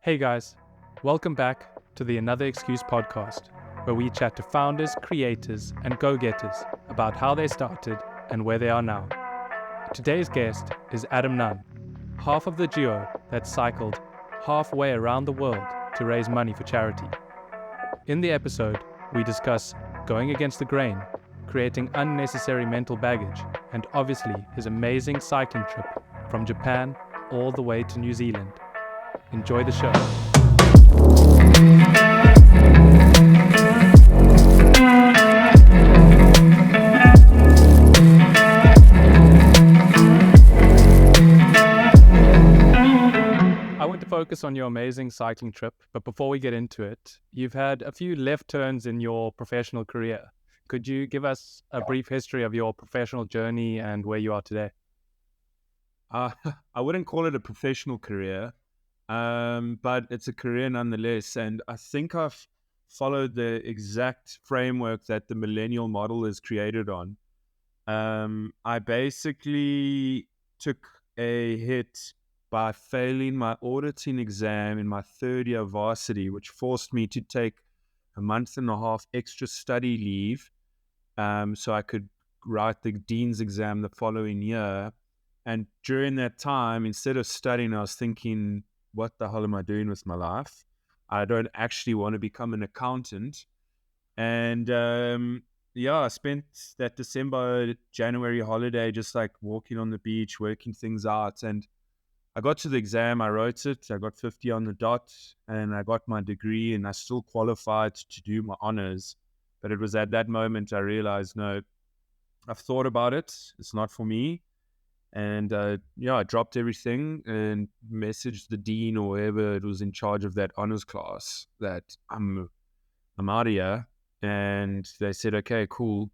Hey guys, welcome back to the Another Excuse podcast, where we chat to founders, creators, and go-getters about how they started and where they are now. Today's guest is Adam Nunn, half of the duo that cycled halfway around the world to raise money for charity. In the episode, we discuss going against the grain, creating unnecessary mental baggage, and obviously his amazing cycling trip from Japan all the way to New Zealand. Enjoy the show. I want to focus on your amazing cycling trip, but before we get into it, you've had a few left turns in your professional career. Could you give us a brief history of your professional journey and where you are today? I wouldn't call it a professional career, but it's a career nonetheless. And I think I've followed the exact framework that the millennial model is created on. I basically took a hit by failing my auditing exam in my third year of varsity, which forced me to take a month and a half extra study leave so I could write the dean's exam the following year. And during that time, instead of studying, I was thinking, what the hell am I doing with my life? I don't actually want to become an accountant. And I spent that December, January holiday just like walking on the beach, working things out. And I got to the exam, I wrote it, I got 50 on the dot, and I got my degree, and I still qualified to do my honors. But it was at that moment I realized, no, I've thought about it. It's not for me. And I dropped everything and messaged the dean or whoever it was in charge of that honors class that I'm out of here. And they said, okay, cool.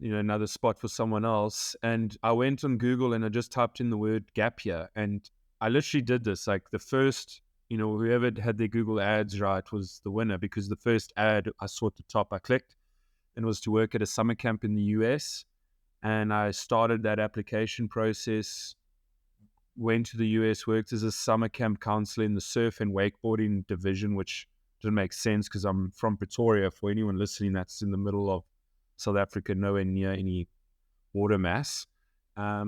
Another spot for someone else. And I went on Google and I just typed in the word gap year. And I literally did this. Like the first, whoever had their Google ads right was the winner, because the first ad I saw at the top, I clicked, and it was to work at a summer camp in the US. And I started that application process, went to the US, worked as a summer camp counselor in the surf and wakeboarding division, which didn't make sense because I'm from Pretoria. For anyone listening, that's in the middle of South Africa, nowhere near any water mass. I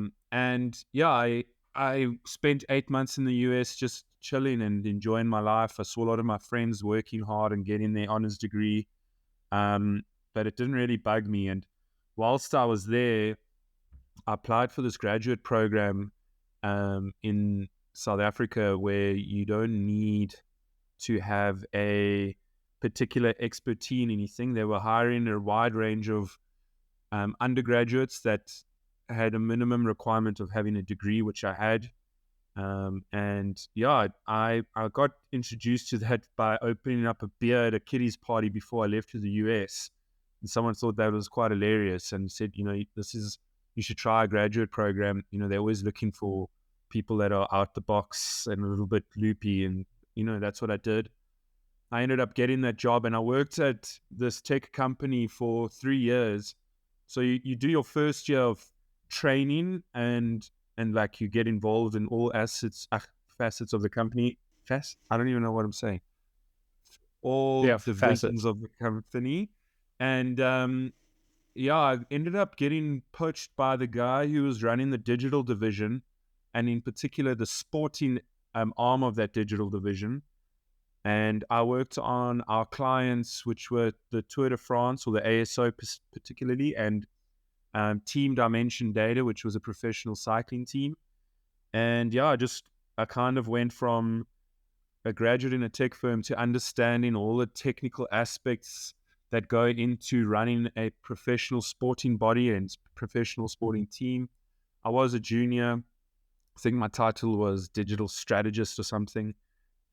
spent 8 months in the US just chilling and enjoying my life. I saw a lot of my friends working hard and getting their honors degree, but it didn't really bug me. And whilst I was there, I applied for this graduate program in South Africa where you don't need to have a particular expertise in anything. They were hiring a wide range of undergraduates that had a minimum requirement of having a degree, which I had. I got introduced to that by opening up a beer at a kiddies party before I left to the US. And someone thought that was quite hilarious and said, you should try a graduate program. They're always looking for people that are out the box and a little bit loopy. And, that's what I did. I ended up getting that job and I worked at this tech company for 3 years. So you do your first year of training and like you get involved in all facets of the company. I don't even know what I'm saying. All divisions facets of the company. And I ended up getting poached by the guy who was running the digital division, and in particular the sporting arm of that digital division. And I worked on our clients, which were the Tour de France, or the ASO particularly, and Team Dimension Data, which was a professional cycling team. And I kind of went from a graduate in a tech firm to understanding all the technical aspects that go into running a professional sporting body and professional sporting team. I was a junior. I think my title was digital strategist or something.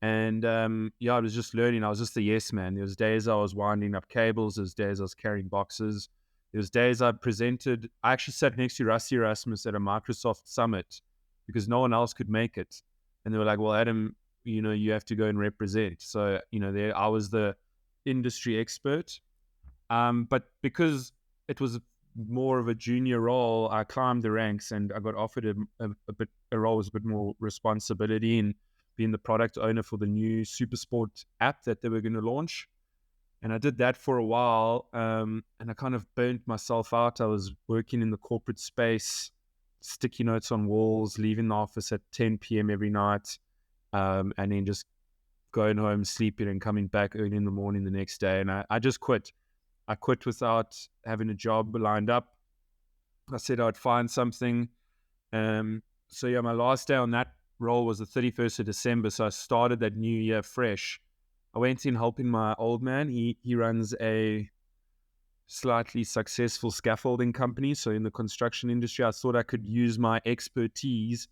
And I was just learning. I was just a yes man. There was days I was winding up cables. There was days I was carrying boxes. There was days I presented. I actually sat next to Rusty Erasmus at a Microsoft summit because no one else could make it. And they were like, well, Adam, you have to go and represent. So, there I was the industry expert. But because it was more of a junior role, I climbed the ranks and I got offered a role with a bit more responsibility. And being the product owner for the new Supersport app that they were going to launch. And I did that for a while, and I kind of burnt myself out. I was working in the corporate space, sticky notes on walls, leaving the office at 10 p.m. every night, and then just going home, sleeping, and coming back early in the morning the next day. And I just quit. I quit without having a job lined up. I said I'd find something. So yeah, my last day on that role was the 31st of December. So I started that new year fresh. I went in helping my old man. He runs a slightly successful scaffolding company. So in the construction industry, I thought I could use my expertise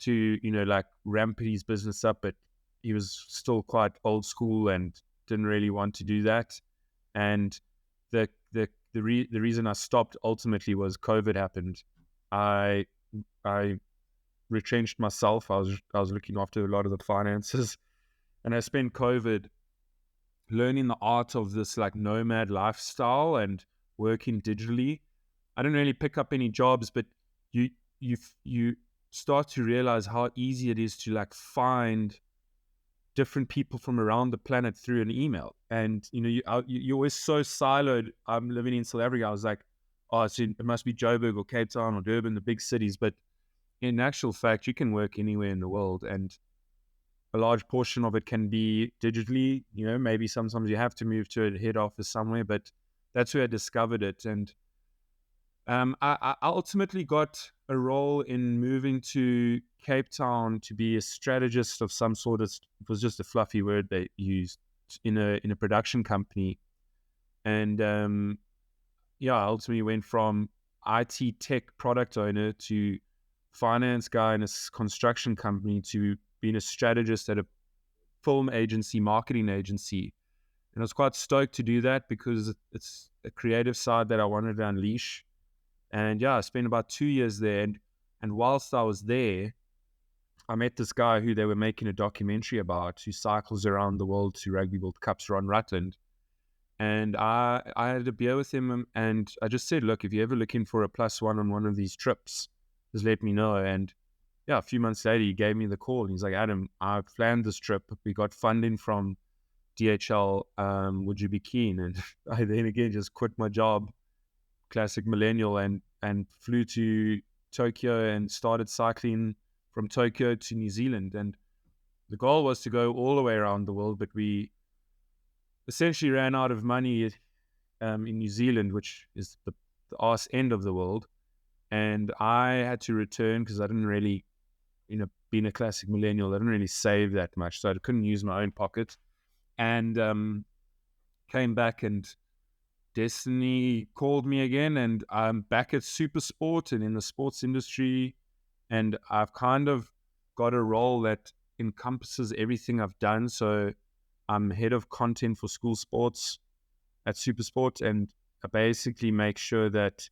to, like ramp his business up, but he was still quite old school and didn't really want to do that. And the reason I stopped ultimately was COVID happened. I retrenched myself. I was looking after a lot of the finances, and I spent COVID learning the art of this like nomad lifestyle and working digitally. I didn't really pick up any jobs, but you start to realize how easy it is to like find different people from around the planet through an email. And you're always so siloed. I'm living in South Africa. I was like, oh, so it must be Joburg or Cape Town or Durban, the big cities. But in actual fact, you can work anywhere in the world, and a large portion of it can be digitally. Maybe sometimes you have to move to a head office somewhere, but that's where I discovered it. And I ultimately got a role in moving to Cape Town to be a strategist of some sort. It was just a fluffy word they used in a production company. And I ultimately went from IT tech product owner to finance guy in a construction company to being a strategist at a film agency, marketing agency. And I was quite stoked to do that because it's a creative side that I wanted to unleash. And I spent about 2 years there. And whilst I was there, I met this guy who they were making a documentary about, who cycles around the world to Rugby World Cups around Rutland. And I had a beer with him, and I just said, look, if you're ever looking for a +1 on one of these trips, just let me know. And a few months later, he gave me the call. And he's like, Adam, I've planned this trip. We got funding from DHL. Would you be keen? And I then again just quit my job, classic millennial, and flew to Tokyo and started cycling from Tokyo to New Zealand. And the goal was to go all the way around the world, but we essentially ran out of money in New Zealand, which is the arse end of the world. And I had to return because I didn't really, being a classic millennial, I didn't really save that much. So I couldn't use my own pocket. And came back, and Destiny called me again, and I'm back at Supersport and in the sports industry. And I've kind of got a role that encompasses everything I've done. So I'm head of content for school sports at Supersport, and I basically make sure that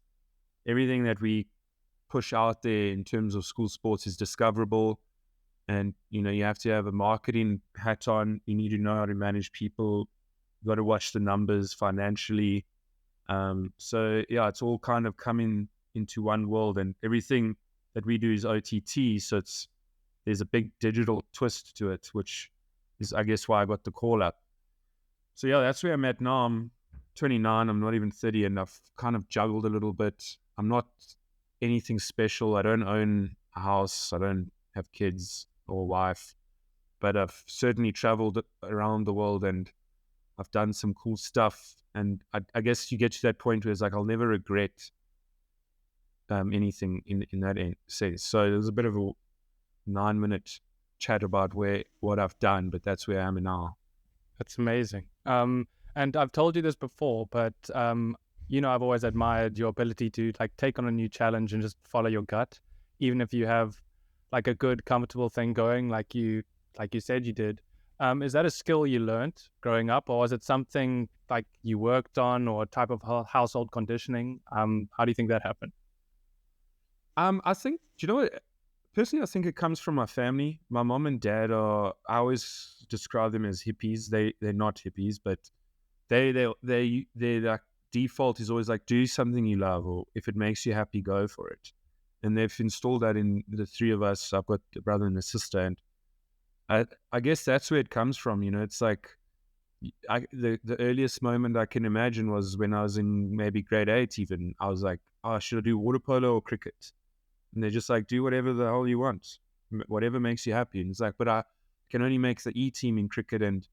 everything that we push out there in terms of school sports is discoverable. And, you have to have a marketing hat on. You need to know how to manage people. You got to watch the numbers financially. So it's all kind of coming into one world, and everything that we do is OTT. So there's a big digital twist to it, which is, I guess, why I got the call up. So that's where I'm at now. I'm 29. I'm not even 30, and I've kind of juggled a little bit. I'm not anything special. I don't own a house. I don't have kids or a wife, but I've certainly traveled around the world, and I've done some cool stuff. And I guess you get to that point where it's like, I'll never regret anything in that sense. So there's a bit of a 9-minute chat about what I've done, but that's where I am now. That's amazing. And I've told you this before, but I've always admired your ability to like take on a new challenge and just follow your gut, even if you have like a good, comfortable thing going, like you said you did. Is that a skill you learned growing up, or is it something like you worked on, or a type of household conditioning? How do you think that happened? I think, what? Personally, I think it comes from my family. My mom and dad I always describe them as hippies. They're not hippies, but their like default is always like, do something you love, or if it makes you happy, go for it. And they've installed that in the three of us. I've got a brother and a sister, and I guess that's where it comes from. It's like the earliest moment I can imagine was when I was in maybe grade 8. Even I was like, oh, should I do water polo or cricket? And they're just like, do whatever the hell you want, whatever makes you happy. And it's like, but I can only make the E team in cricket, and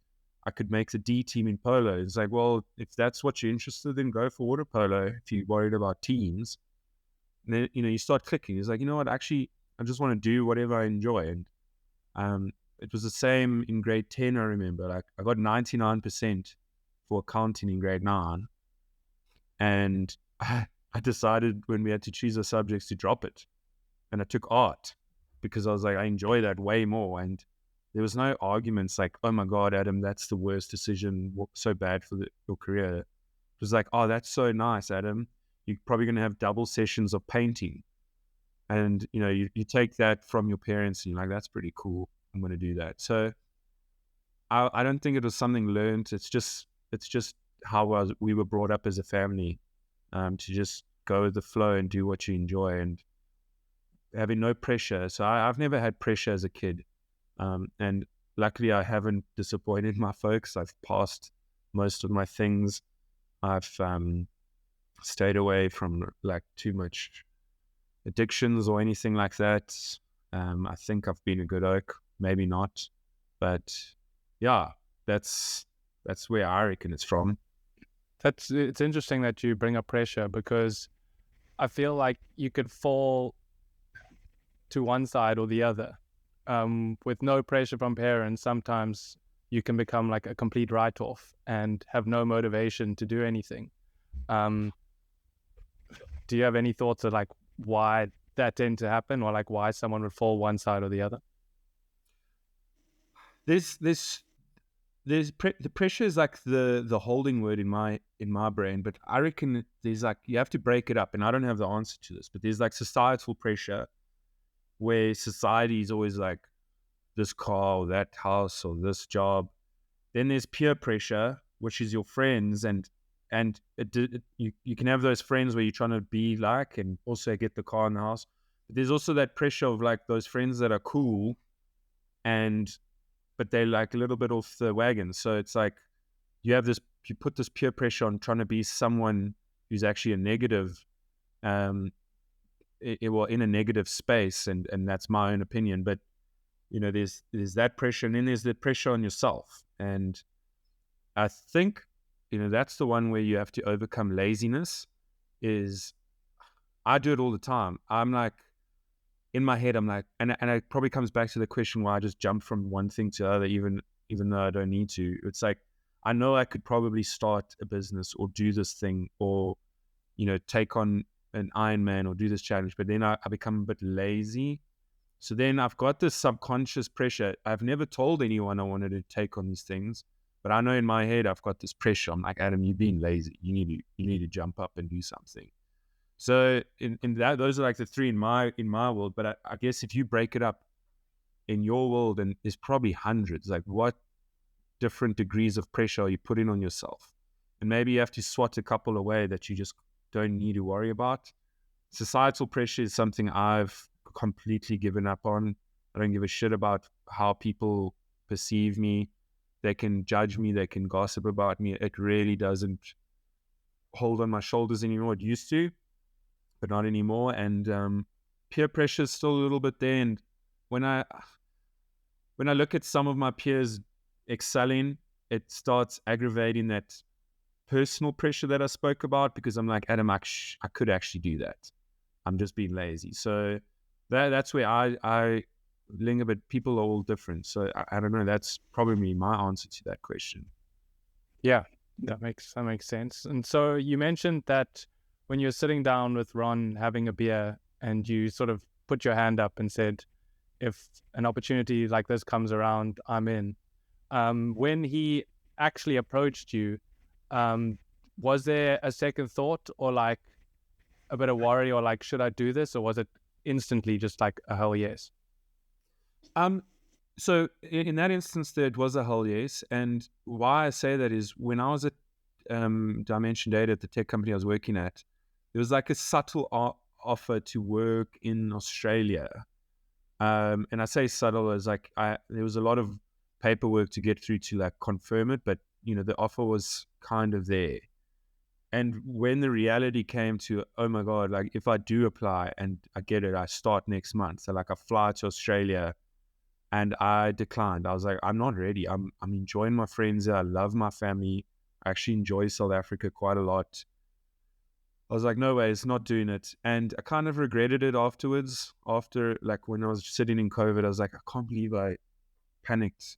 I could make the D team in polo. It's like, well, if that's what you're interested in, go for water polo. If you're worried about teams, and then you start clicking. It's like, you know what? Actually, I just want to do whatever I enjoy. And it was the same in grade 10. I remember, like, I got 99% for accounting in grade 9, and I decided when we had to choose our subjects to drop it, and I took art because I was like, I enjoy that way more. And there was no arguments like, oh my God, Adam, that's the worst decision, so bad for your career. It was like, oh, that's so nice, Adam. You're probably going to have double sessions of painting. And, you take that from your parents and you're like, that's pretty cool. I'm going to do that. So I don't think it was something learned. It's just how we were brought up as a family, to just go with the flow and do what you enjoy, and having no pressure. So I've never had pressure as a kid. And luckily I haven't disappointed my folks. I've passed most of my things. I've stayed away from like too much addictions or anything like that. I think I've been a good oak, maybe not, but yeah, that's where I reckon it's from. It's interesting that you bring up pressure, because I feel like you could fall to one side or the other. With no pressure from parents, sometimes you can become like a complete write-off and have no motivation to do anything. Do you have any thoughts of like why that tend to happen, or like why someone would fall one side or the other? The pressure is like the holding word in my brain, but I reckon there's like, you have to break it up, and I don't have the answer to this, but there's like societal pressure, where society is always like, this car or that house or this job. Then there's peer pressure, which is your friends, and you can have those friends where you're trying to be like, and also get the car and the house. But there's also that pressure of like those friends that are cool, but they're like a little bit off the wagon. So it's like you put this peer pressure on trying to be someone who's actually a negative, well, in a negative space, and that's my own opinion. But there's that pressure, and then there's the pressure on yourself. And I think, that's the one where you have to overcome laziness. I do it all the time. I'm like, in my head, I'm like, and it probably comes back to the question why I just jump from one thing to the other, even though I don't need to. It's like, I know I could probably start a business or do this thing, or, take on an Ironman or do this challenge, but then I become a bit lazy. So then I've got this subconscious pressure. I've never told anyone I wanted to take on these things, but I know in my head I've got this pressure. I'm like, Adam, you're being lazy. You need to jump up and do something. So in that, those are like the three in my world. But I guess if you break it up in your world, and there's probably hundreds, like what different degrees of pressure are you putting on yourself? And maybe you have to swat a couple away that you just don't need to worry about. Societal pressure is something I've completely given up on. I don't give a shit about how people perceive me. They can judge me, they can gossip about me. It really doesn't hold on my shoulders anymore. It used to, but not anymore. And peer pressure is still a little bit there. And when I look at some of my peers excelling, it starts aggravating that personal pressure that I spoke about, because I'm like, Adam, I could actually do that. I'm just being lazy. So that's where I linger, but people are all different. So I don't know. That's probably my answer to that question. Yeah, that makes sense. And so you mentioned that when you're sitting down with Ron having a beer, and you sort of put your hand up and said, if an opportunity like this comes around, I'm in. When he actually approached you, was there a second thought, or like a bit of worry, or like, should I do this? Or was it instantly just like a hell yes? So in that instance, there was a hell yes. And why I say that is, when I was at Dimension Data, at the tech company I was working at, there was like a subtle offer to work in Australia. And I say subtle as like there was a lot of paperwork to get through to like confirm it, but the offer was kind of there. And when the reality came to, oh my God, like if I do apply and I get it, I start next month. So like I fly to Australia, and I declined. I was like, I'm not ready. I'm enjoying my friends there. I love my family. I actually enjoy South Africa quite a lot. I was like, no way, it's not doing it. And I kind of regretted it afterwards. After like when I was sitting in COVID, I was like, I can't believe I panicked,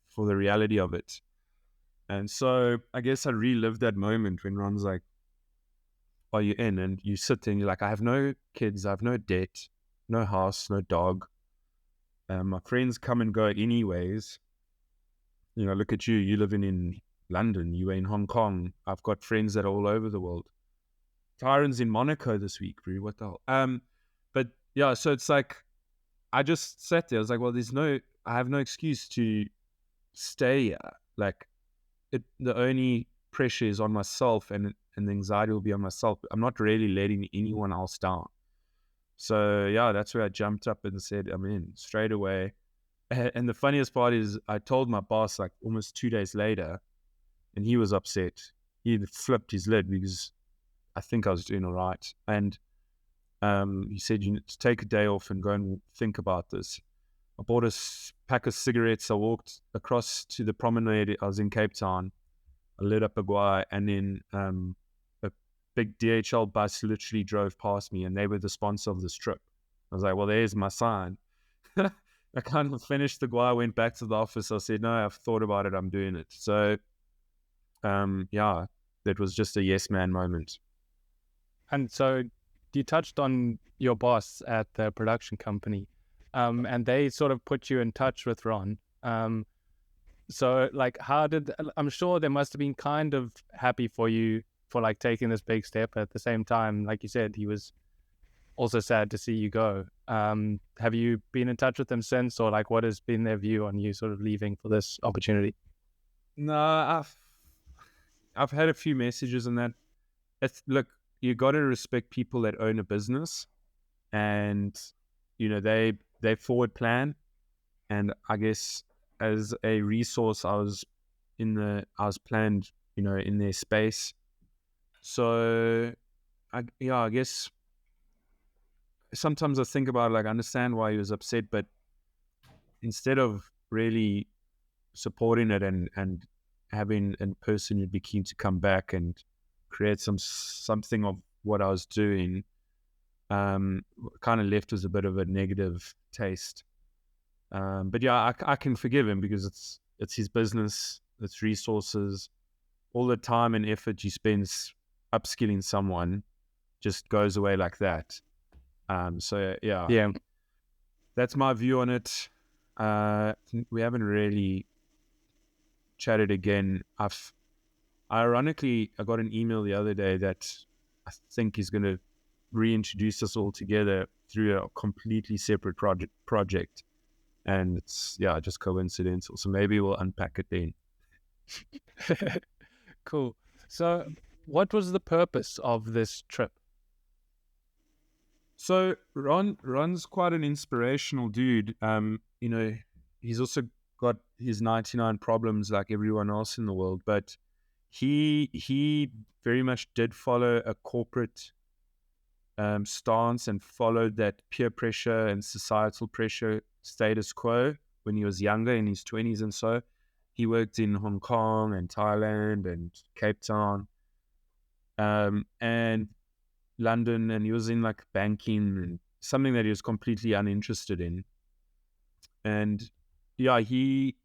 for the reality of it. And so I guess I relived that moment when Ron's like, are you in? And you sit there and you're like, I have no kids, I have no debt, no house, no dog. My friends come and go anyways. Look at you. You living in London. You were in Hong Kong. I've got friends that are all over the world. Tyron's in Monaco this week, bro. What the hell? But yeah, so it's like, I just sat there. I was like, well, I have no excuse to stay here. Like, the only pressure is on myself, and the anxiety will be on myself. I'm not really letting anyone else down. So yeah, that's where I jumped up and said, I'm in straight away. And the funniest part is I told my boss like almost 2 days later, and he was upset. He flipped his lid because I think I was doing all right. And he said, you need to take a day off and go and think about this. I bought a pack of cigarettes. I walked across to the promenade. I was in Cape Town. I lit up a guy, and then a big DHL bus literally drove past me, and they were the sponsor of this trip. I was like, well, there's my sign. I kind of finished the guy, went back to the office. I said, no, I've thought about it. I'm doing it. So, yeah, that was just a yes man moment. And so you touched on your boss at the production company, and they sort of put you in touch with Ron. So like, I'm sure they must have been kind of happy for you for like taking this big step. At the same time, like you said, he was also sad to see you go. Have you been in touch with them since, or like what has been their view on you sort of leaving for this opportunity? No, I've had a few messages on that. Look, you got to respect people that own a business, and they forward plan. And I guess as a resource, I was planned, in their space. So I guess sometimes I think about like, I understand why he was upset, but instead of really supporting it and having a person who'd be keen to come back and create something of what I was doing, kind of left as a bit of a negative taste. But yeah, I can forgive him because it's his business, it's resources, all the time and effort he spends upskilling someone just goes away like that. So yeah, that's my view on it. We haven't really chatted again. Ironically, I got an email the other day that I think is going to reintroduce us all together through a completely separate project. And it's, just coincidental. So maybe we'll unpack it then. Cool. So what was the purpose of this trip? So Ron's quite an inspirational dude. He's also got his 99 problems like everyone else in the world, but he very much did follow a corporate stance and followed that peer pressure and societal pressure status quo when he was younger, in his 20s. And so he worked in Hong Kong and Thailand and Cape Town and London, and he was in like banking and something that he was completely uninterested in. And yeah, he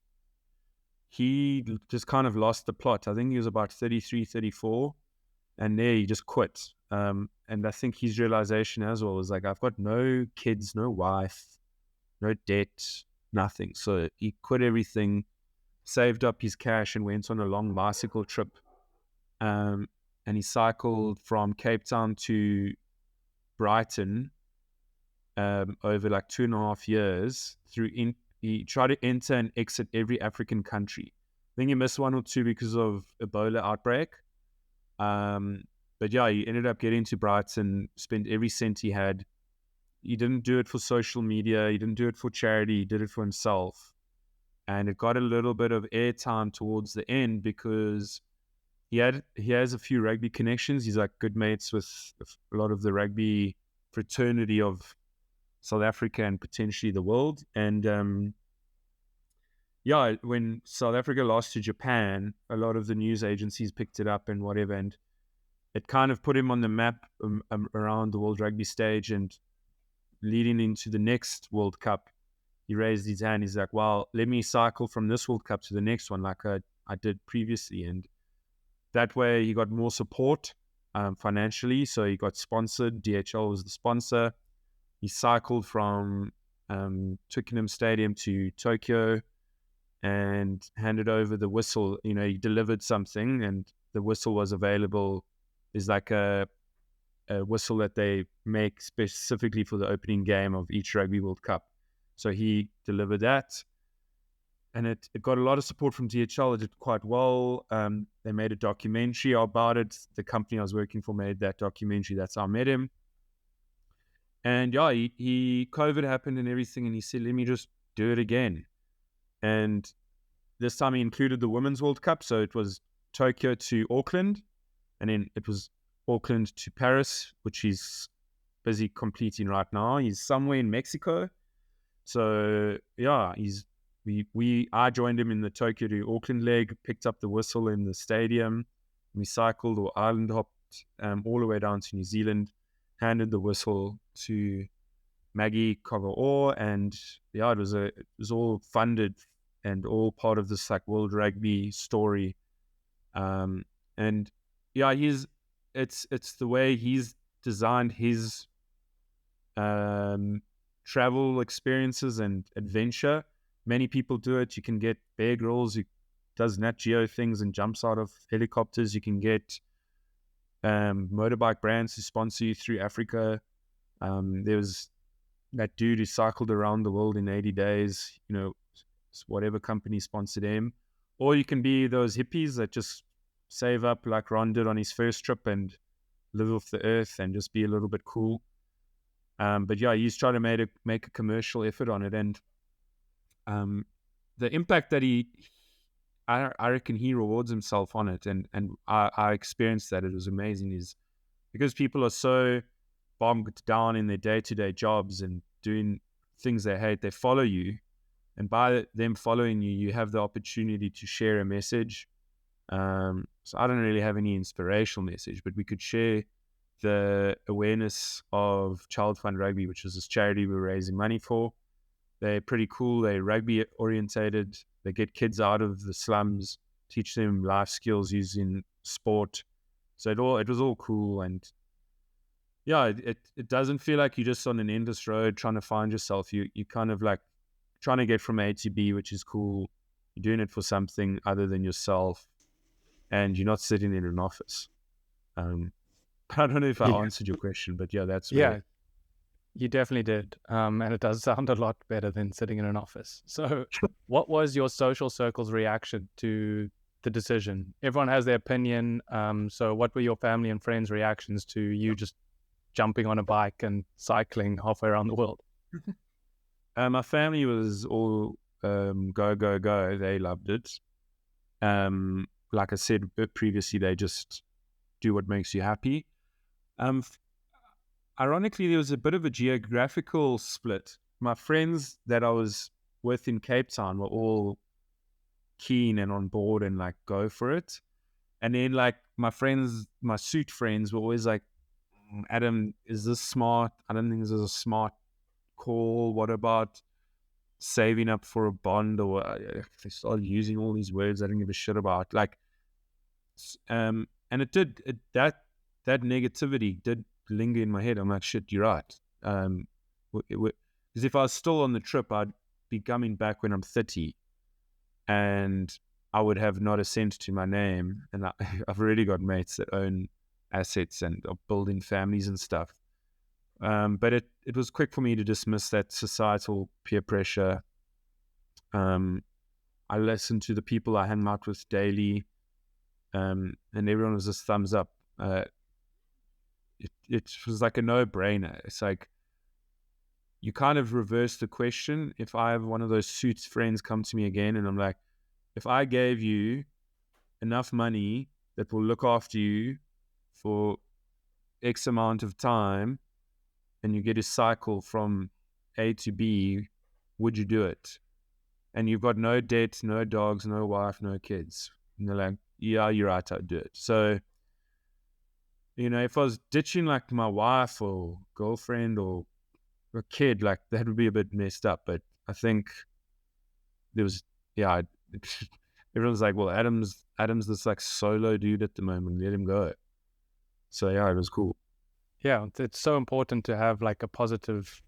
just kind of lost the plot. I think he was about 33, 34, and there he just quit. And I think his realization as well was like, I've got no kids, no wife, no debt, nothing. So he quit everything, saved up his cash, and went on a long bicycle trip. And he cycled from Cape Town to Brighton over like 2.5 years. He tried to enter and exit every African country. I think he missed one or two because of Ebola outbreak. But yeah, he ended up getting to Brighton, spent every cent he had. he didn't do it for social media. He didn't do it for charity. He did it for himself. And it got a little bit of airtime towards the end because he has a few rugby connections. He's like good mates with a lot of the rugby fraternity of South Africa and potentially the world. And when South Africa lost to Japan, a lot of the news agencies picked it up and whatever, and it kind of put him on the map around the World Rugby stage. And leading into the next World Cup, he raised his hand. He's like, well, let me cycle from this World Cup to the next one like I did previously. And that way he got more support financially. So he got sponsored. DHL was the sponsor. He cycled from Twickenham Stadium to Tokyo and handed over the whistle. He delivered something and the whistle was available. There's like a whistle that they make specifically for the opening game of each Rugby World Cup. So he delivered that. And it got a lot of support from DHL. It did quite well. They made a documentary about it. The company I was working for made that documentary. That's how I met him. And he COVID happened and everything. And he said, let me just do it again. And this time he included the Women's World Cup. So it was Tokyo to Auckland. And then it was Auckland to Paris, which he's busy completing right now. He's somewhere in Mexico. So I joined him in the Tokyo to Auckland leg, picked up the whistle in the stadium. We cycled or island hopped all the way down to New Zealand, handed the whistle to Maggie Cover, and it was all funded and all part of this like World Rugby story. It's the way he's designed his travel experiences and adventure. Many people do it. You can get Bear Grylls who does Nat Geo things and jumps out of helicopters. You can get motorbike brands who sponsor you through Africa. There was that dude who cycled around the world in 80 days, whatever company sponsored him. Or you can be those hippies that just save up like Ron did on his first trip and live off the earth and just be a little bit cool. He's trying to make a commercial effort on it. And the impact that I reckon he rewards himself on it. And I experienced that. It was amazing. Is because people are so bogged down in their day-to-day jobs and doing things they hate, they follow you. And by them following you, you have the opportunity to share a message. So I don't really have any inspirational message, but we could share the awareness of Child Fund Rugby, which is this charity we're raising money for. They're pretty cool. They're rugby orientated. They get kids out of the slums, teach them life skills using sport. So it was all cool. And it doesn't feel like you're just on an endless road trying to find yourself. You kind of like trying to get from A to B, which is cool. You're doing it for something other than yourself, and you're not sitting in an office. I don't know if I answered your question, but that's where... You definitely did. And it does sound a lot better than sitting in an office. So what was your social circle's reaction to the decision? Everyone has their opinion. So what were your family and friends' reactions to you just jumping on a bike and cycling halfway around the world? My family was all go, go, go. They loved it. Like I said previously, they just do what makes you happy. Ironically, there was a bit of a geographical split. My friends that I was with in Cape Town were all keen and on board and like go for it. And then like my suit friends were always like, Adam, is this smart? I don't think this is a smart call. What about saving up for a bond? Or they started using all these words I didn't give a shit about. Like, and that negativity did linger in my head. I'm like, shit, you're right. Because if I was still on the trip, I'd be coming back when I'm 30 and I would have not a cent to my name. And I've already got mates that own assets and are building families and stuff. But it was quick for me to dismiss that societal peer pressure. I listened to the people I hang out with daily, and everyone was just thumbs up. It was like a no-brainer. It's like you kind of reverse the question. If I have one of those suits friends come to me again and I'm like, if I gave you enough money that will look after you for X amount of time and you get a cycle from A to B, would you do it? And you've got no debt, no dogs, no wife, no kids. And they're like, yeah, you're right, I'd do it. So, if I was ditching like my wife or girlfriend or a kid, like that would be a bit messed up. But I think there was, yeah, everyone's like, well, Adam's this like solo dude at the moment, let him go. So yeah, it was cool. Yeah, it's so important to have like a positive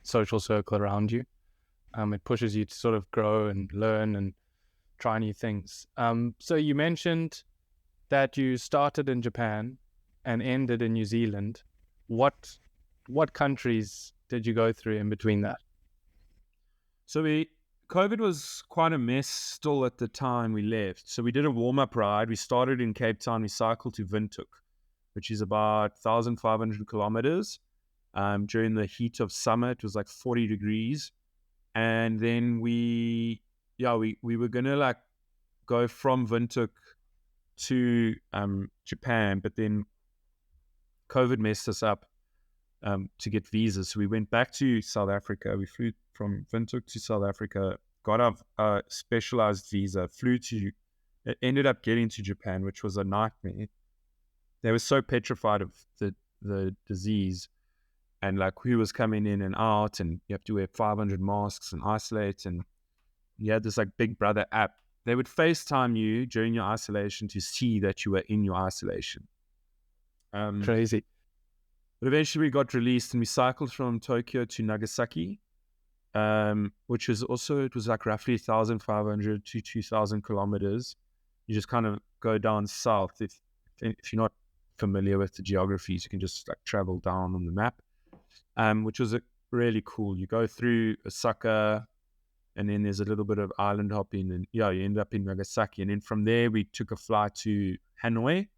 social circle around you. It pushes you to sort of grow and learn and try new things. So you mentioned that you started in Japan and ended in New Zealand. What countries did you go through in between that? So COVID was quite a mess still at the time we left. So we did a warm-up ride. We started in Cape Town. We cycled to Windhoek, which is about 1,500 kilometers. During the heat of summer, it was like 40 degrees. And then we were going to like go from Windhoek to Japan, but then COVID messed us up to get visas. So we went back to South Africa. We flew from Windhoek to South Africa, got a specialized visa, ended up getting to Japan, which was a nightmare. They were so petrified of the disease and like who was coming in and out, and you have to wear 500 masks and isolate. And you had this like Big Brother app. They would FaceTime you during your isolation to see that you were in your isolation. Crazy. But eventually we got released and we cycled from Tokyo to Nagasaki, which was also, it was like roughly 1,500 to 2,000 kilometers. You just kind of go down south. If you're not familiar with the geographies, you can just like travel down on the map, which was really cool. You go through Osaka, and then there's a little bit of island hopping, and you end up in Nagasaki. And then from there, we took a flight to Hanoi,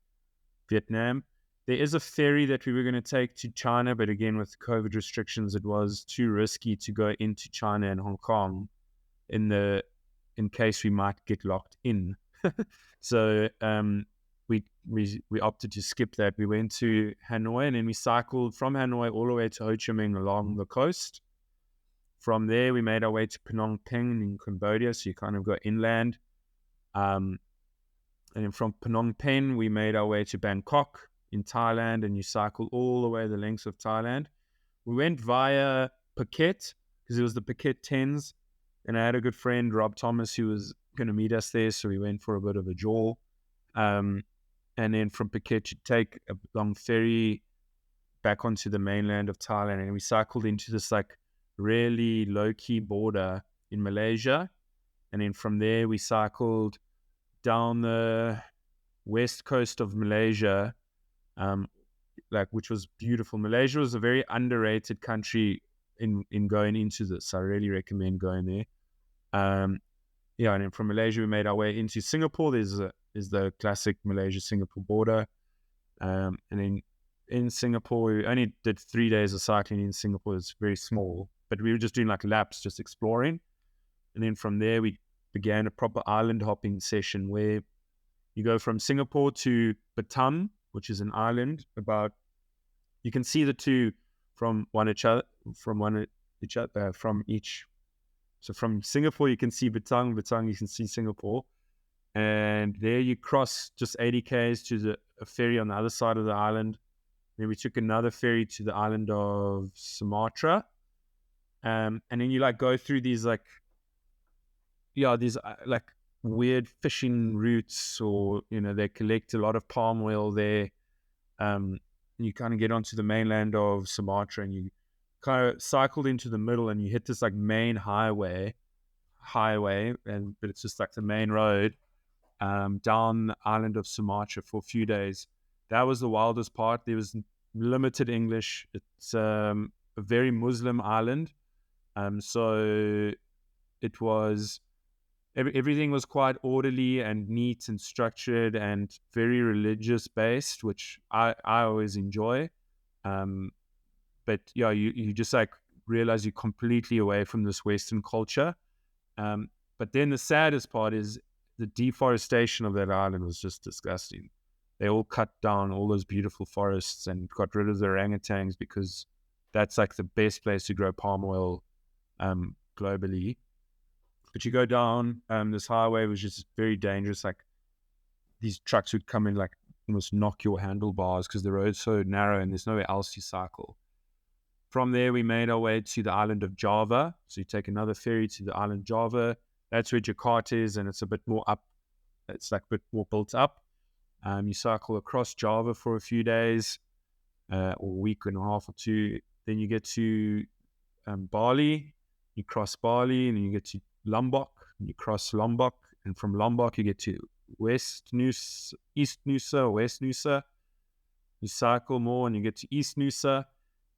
Vietnam. There is a ferry that we were going to take to China, but again, with COVID restrictions, it was too risky to go into China and Hong Kong in case we might get locked in. So we opted to skip that. We went to Hanoi, and then we cycled from Hanoi all the way to Ho Chi Minh along the coast. From there, we made our way to Phnom Penh in Cambodia, so you kind of go inland. And then from Phnom Penh, we made our way to Bangkok in Thailand, and you cycle all the way the length of Thailand. We went via Phuket because it was the Phuket 10s, and I had a good friend, Rob Thomas, who was going to meet us there, so we went for a bit of a jaw. And then from Phuket, you take a long ferry back onto the mainland of Thailand, and we cycled into this like really low-key border in Malaysia. And then from there, we cycled down the west coast of Malaysia, which was beautiful. Malaysia was a very underrated country in going into this. I really recommend going there. And then from Malaysia, we made our way into Singapore. There's the classic Malaysia-Singapore border. And then in Singapore, we only did 3 days of cycling in Singapore. It's very small, but we were just doing like laps, just exploring. And then from there, we began a proper island hopping session where you go from Singapore to Batam, which is an island you can see the two from each. So from Singapore, you can see Batam, you can see Singapore. And there you cross just 80 Ks to a ferry on the other side of the island. Then we took another ferry to the island of Sumatra. And then you like go through these weird fishing routes, or they collect a lot of palm oil there. You kind of get onto the mainland of Sumatra, and you kind of cycled into the middle, and you hit this like main highway, but it's just like the main road down the island of Sumatra for a few days. That was the wildest part. There was limited English. It's a very Muslim island, so it was. Everything was quite orderly and neat and structured and very religious based, which I always enjoy. But yeah, you just like realize you're completely away from this Western culture. But then the saddest part is the deforestation of that island was just disgusting. They all cut down all those beautiful forests and got rid of the orangutans because that's like the best place to grow palm oil globally. But you go down, this highway was just very dangerous. Like these trucks would come in, like almost knock your handlebars because the road's so narrow and there's nowhere else to cycle. From there, we made our way to the island of Java. So you take another ferry to the island Java. That's where Jakarta is, and it's a bit more up. It's like a bit more built up. You cycle across Java for a few days, or a week and a half or two. Then you get to Bali. You cross Bali, and then you get to Lombok. And you cross Lombok, and from Lombok you get to East Nusa, West Nusa. You cycle more, and you get to East Nusa.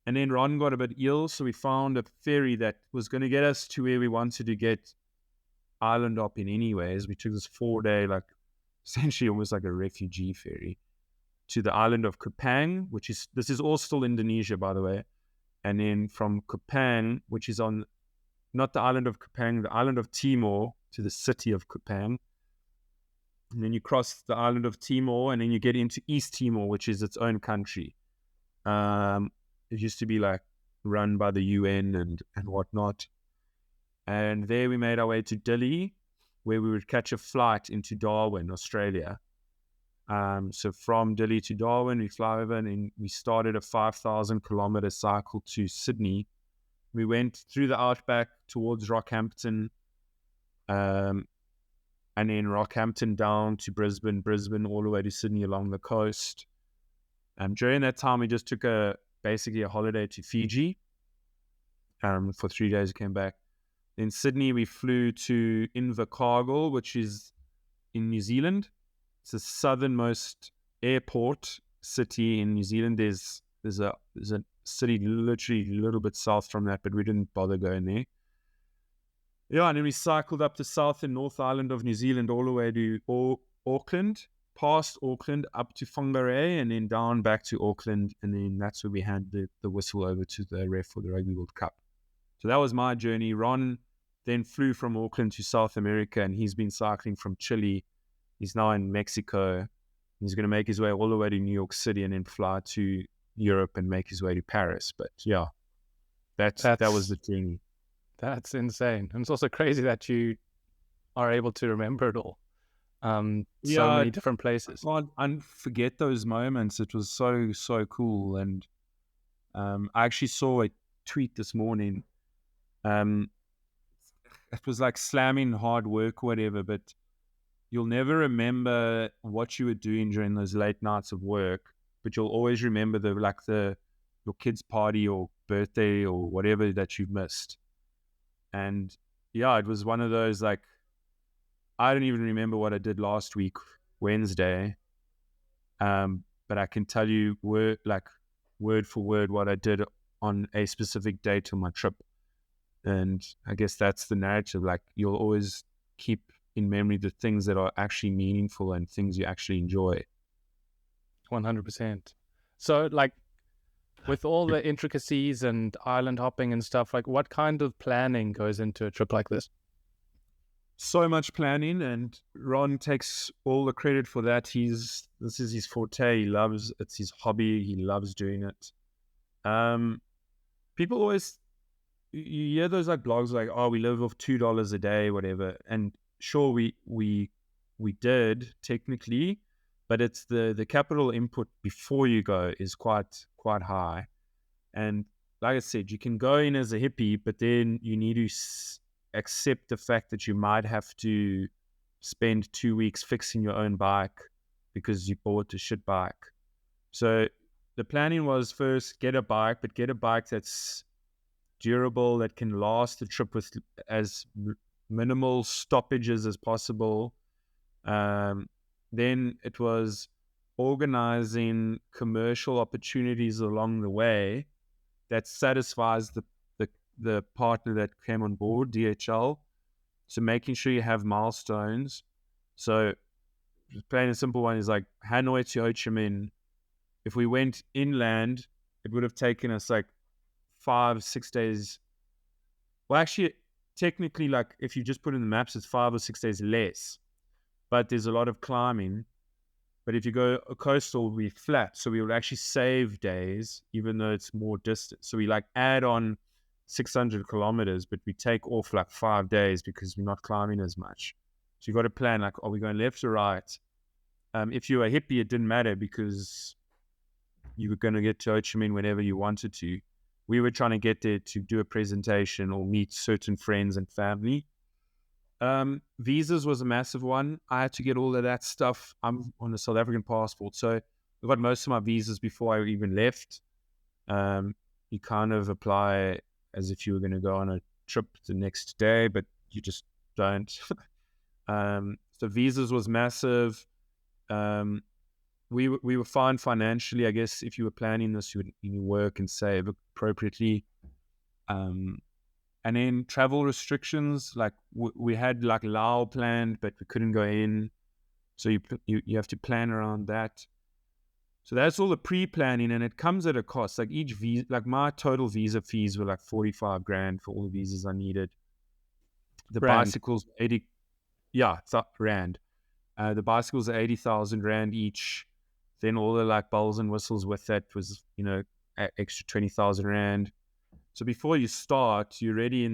And then Ron got a bit ill, so we found a ferry that was going to get us to where we wanted to get island hopping anyways. We took this 4-day, like essentially almost like a refugee ferry to the island of Kupang, this is all still Indonesia, by the way. And then from Kupang, which is on not the island of Kupang, the island of Timor, to the city of Kupang. And then you cross the island of Timor, and then you get into East Timor, which is its own country. It used to be like run by the UN and whatnot. And there we made our way to Dili, where we would catch a flight into Darwin, Australia. So from Dili to Darwin, we fly over, and then we started a 5,000 kilometer cycle to Sydney. We went through the outback towards Rockhampton, and then Rockhampton down to Brisbane all the way to Sydney along the coast. During that time, we just took basically a holiday to Fiji. For 3 days, we came back. In Sydney, we flew to Invercargill, which is in New Zealand. It's the southernmost airport city in New Zealand. There's a city literally a little bit south from that, but we didn't bother going there. Yeah, and then we cycled up the South and North Island of New Zealand all the way to Auckland, past Auckland, up to Whangarei, and then down back to Auckland, and then that's where we had the whistle over to the ref for the Rugby World Cup. So that was my journey. Ron then flew from Auckland to South America, and he's been cycling from Chile. He's now in Mexico. He's going to make his way all the way to New York City and then fly to Europe and make his way to Paris. But yeah, that was the journey. That's insane. And it's also crazy that you are able to remember it all. So many different places. I can't forget those moments. It was so cool. And I actually saw a tweet this morning. It was like slamming hard work or whatever, but you'll never remember what you were doing during those late nights of work, but you'll always remember your kid's party or birthday or whatever that you've missed. And yeah, it was one of those, like, I don't even remember what I did last week, Wednesday. But I can tell you word for word what I did on a specific date on my trip. And I guess that's the narrative. Like, you'll always keep in memory the things that are actually meaningful and things you actually enjoy. 100%. So, like, with all the intricacies and island hopping and stuff, like, what kind of planning goes into a trip like this? So much planning, and Ron takes all the credit for that. This is his forte. It's his hobby. He loves doing it. People always, you hear those like blogs like, oh, we live off $2 a day, whatever. And sure, we did technically, but it's the capital input before you go is quite high. And like I said, you can go in as a hippie, but then you need to accept the fact that you might have to spend 2 weeks fixing your own bike because you bought a shit bike. So the planning was first get a bike, but get a bike that's durable, that can last the trip with as minimal stoppages as possible. Then it was organizing commercial opportunities along the way that satisfies the partner that came on board, DHL. So making sure you have milestones. So plain and simple one is like Hanoi to Ho Chi Minh. If we went inland, it would have taken us like 5-6 days. Well, actually, technically, like if you just put in the maps, it's 5 or 6 days less. But there's a lot of climbing. But if you go coastal, we're flat. So we will actually save days, even though it's more distant. So we like add on 600 kilometers, but we take off like 5 days because we're not climbing as much. So you got to plan, like, are we going left or right? If you were a hippie, it didn't matter because you were going to get to Ho Chi Minh whenever you wanted to. We were trying to get there to do a presentation or meet certain friends and family. Visas was a massive one. I had to get all of that stuff. I'm on a South African passport, so I got most of my visas before I even left. You kind of apply as if you were going to go on a trip the next day, but you just don't. So visas was massive. We were fine financially, I guess. If you were planning this, you would work and save appropriately. And then travel restrictions, like we had like Lao planned, but we couldn't go in. So you have to plan around that. So that's all the pre-planning, and it comes at a cost. Like each visa, like my total visa fees were like 45 grand for all the visas I needed. The Rand. bicycles, 80, yeah, it's rand. The bicycles are 80,000 rand each. Then all the like bells and whistles with that was, extra 20,000 rand. So before you start, you're already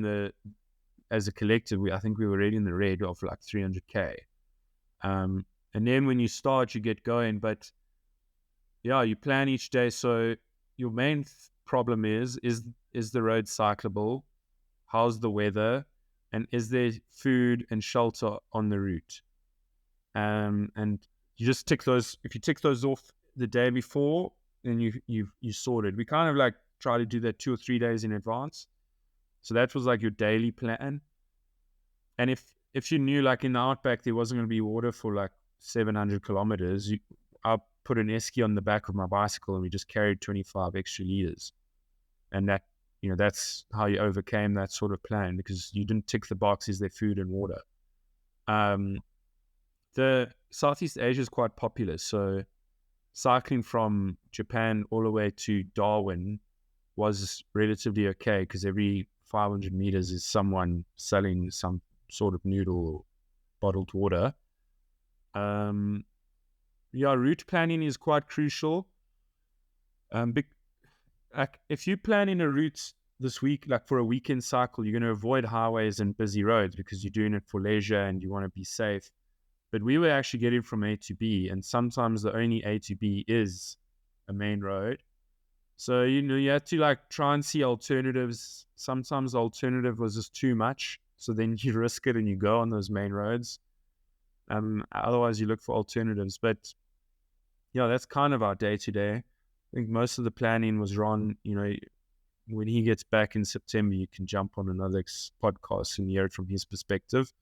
as a collective, I think we were already in the red of like 300K. And then when you start, you get going. But yeah, you plan each day. So your main problem is the road cyclable? How's the weather? And is there food and shelter on the route? And you just tick those. If you tick those off the day before, then you sorted. We kind of like try to do that 2 or 3 days in advance. So that was like your daily plan. And if you knew like in the outback there wasn't going to be water for like 700 kilometers, I put an esky on the back of my bicycle and we just carried 25 extra liters. And that, that's how you overcame that sort of plan, because you didn't tick the box, is there food and water. The Southeast Asia is quite popular. So cycling from Japan all the way to Darwin was relatively okay, because every 500 meters is someone selling some sort of noodle or bottled water. Route planning is quite crucial. Like if you plan in a route this week, like for a weekend cycle, you're going to avoid highways and busy roads because you're doing it for leisure and you want to be safe. But we were actually getting from A to B, and sometimes the only A to B is a main road. So, you have to like try and see alternatives. Sometimes the alternative was just too much. So then you risk it and you go on those main roads. Otherwise you look for alternatives. But yeah, that's kind of our day to day. I think most of the planning was Ron, when he gets back in September, you can jump on another podcast and hear it from his perspective.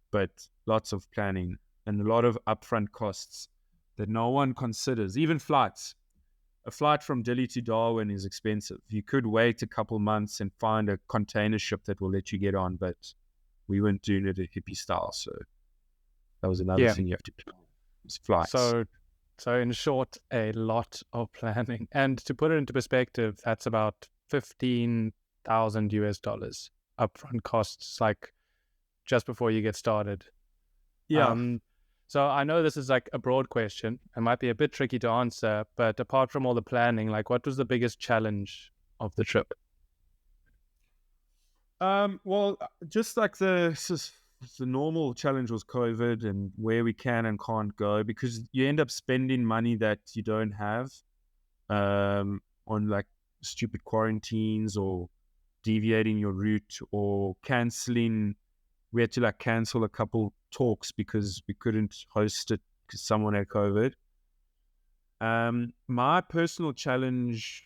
But lots of planning and a lot of upfront costs that no one considers, even flights. A flight from Delhi to Darwin is expensive. You could wait a couple months and find a container ship that will let you get on, but we weren't doing it a hippie style. So that was another thing you have to plan. It's flights. So in short, a lot of planning. And to put it into perspective, that's about $15,000 upfront costs, like just before you get started. Yeah. So I know this is like a broad question and might be a bit tricky to answer, but apart from all the planning, like what was the biggest challenge of the trip? Well, just like the normal challenge was COVID and where we can and can't go, because you end up spending money that you don't have on like stupid quarantines or deviating your route or canceling. We had to like cancel a couple talks because we couldn't host it because someone had COVID. My personal challenge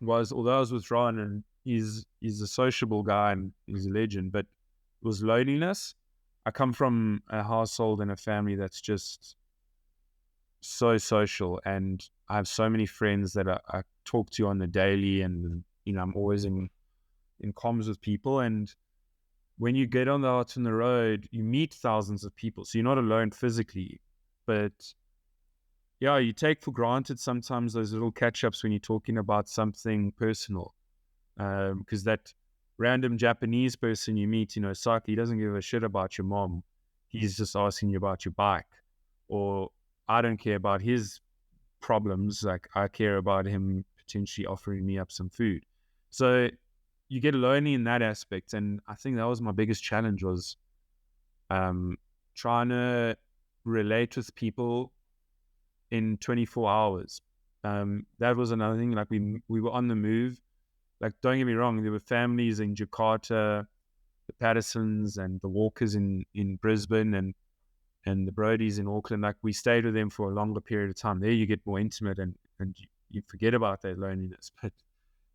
was, although I was with Ron and he's a sociable guy and he's a legend, but it was loneliness. I come from a household and a family that's just so social, and I have so many friends that I talk to on the daily, and I'm always in comms with people. And when you get out on the road, you meet thousands of people, so you're not alone physically, but yeah, you take for granted sometimes those little catch-ups when you're talking about something personal. because that random Japanese person you meet, Saki, he doesn't give a shit about your mom. He's just asking you about your bike. Or I don't care about his problems. Like, I care about him potentially offering me up some food. So you get lonely in that aspect. And I think that was my biggest challenge, was trying to relate with people in 24 hours. That was another thing. Like, we were on the move. Like, don't get me wrong, there were families in Jakarta, the Pattersons and the Walkers in Brisbane, and the Brodies in Auckland. Like, we stayed with them for a longer period of time. There you get more intimate, and you forget about that loneliness. But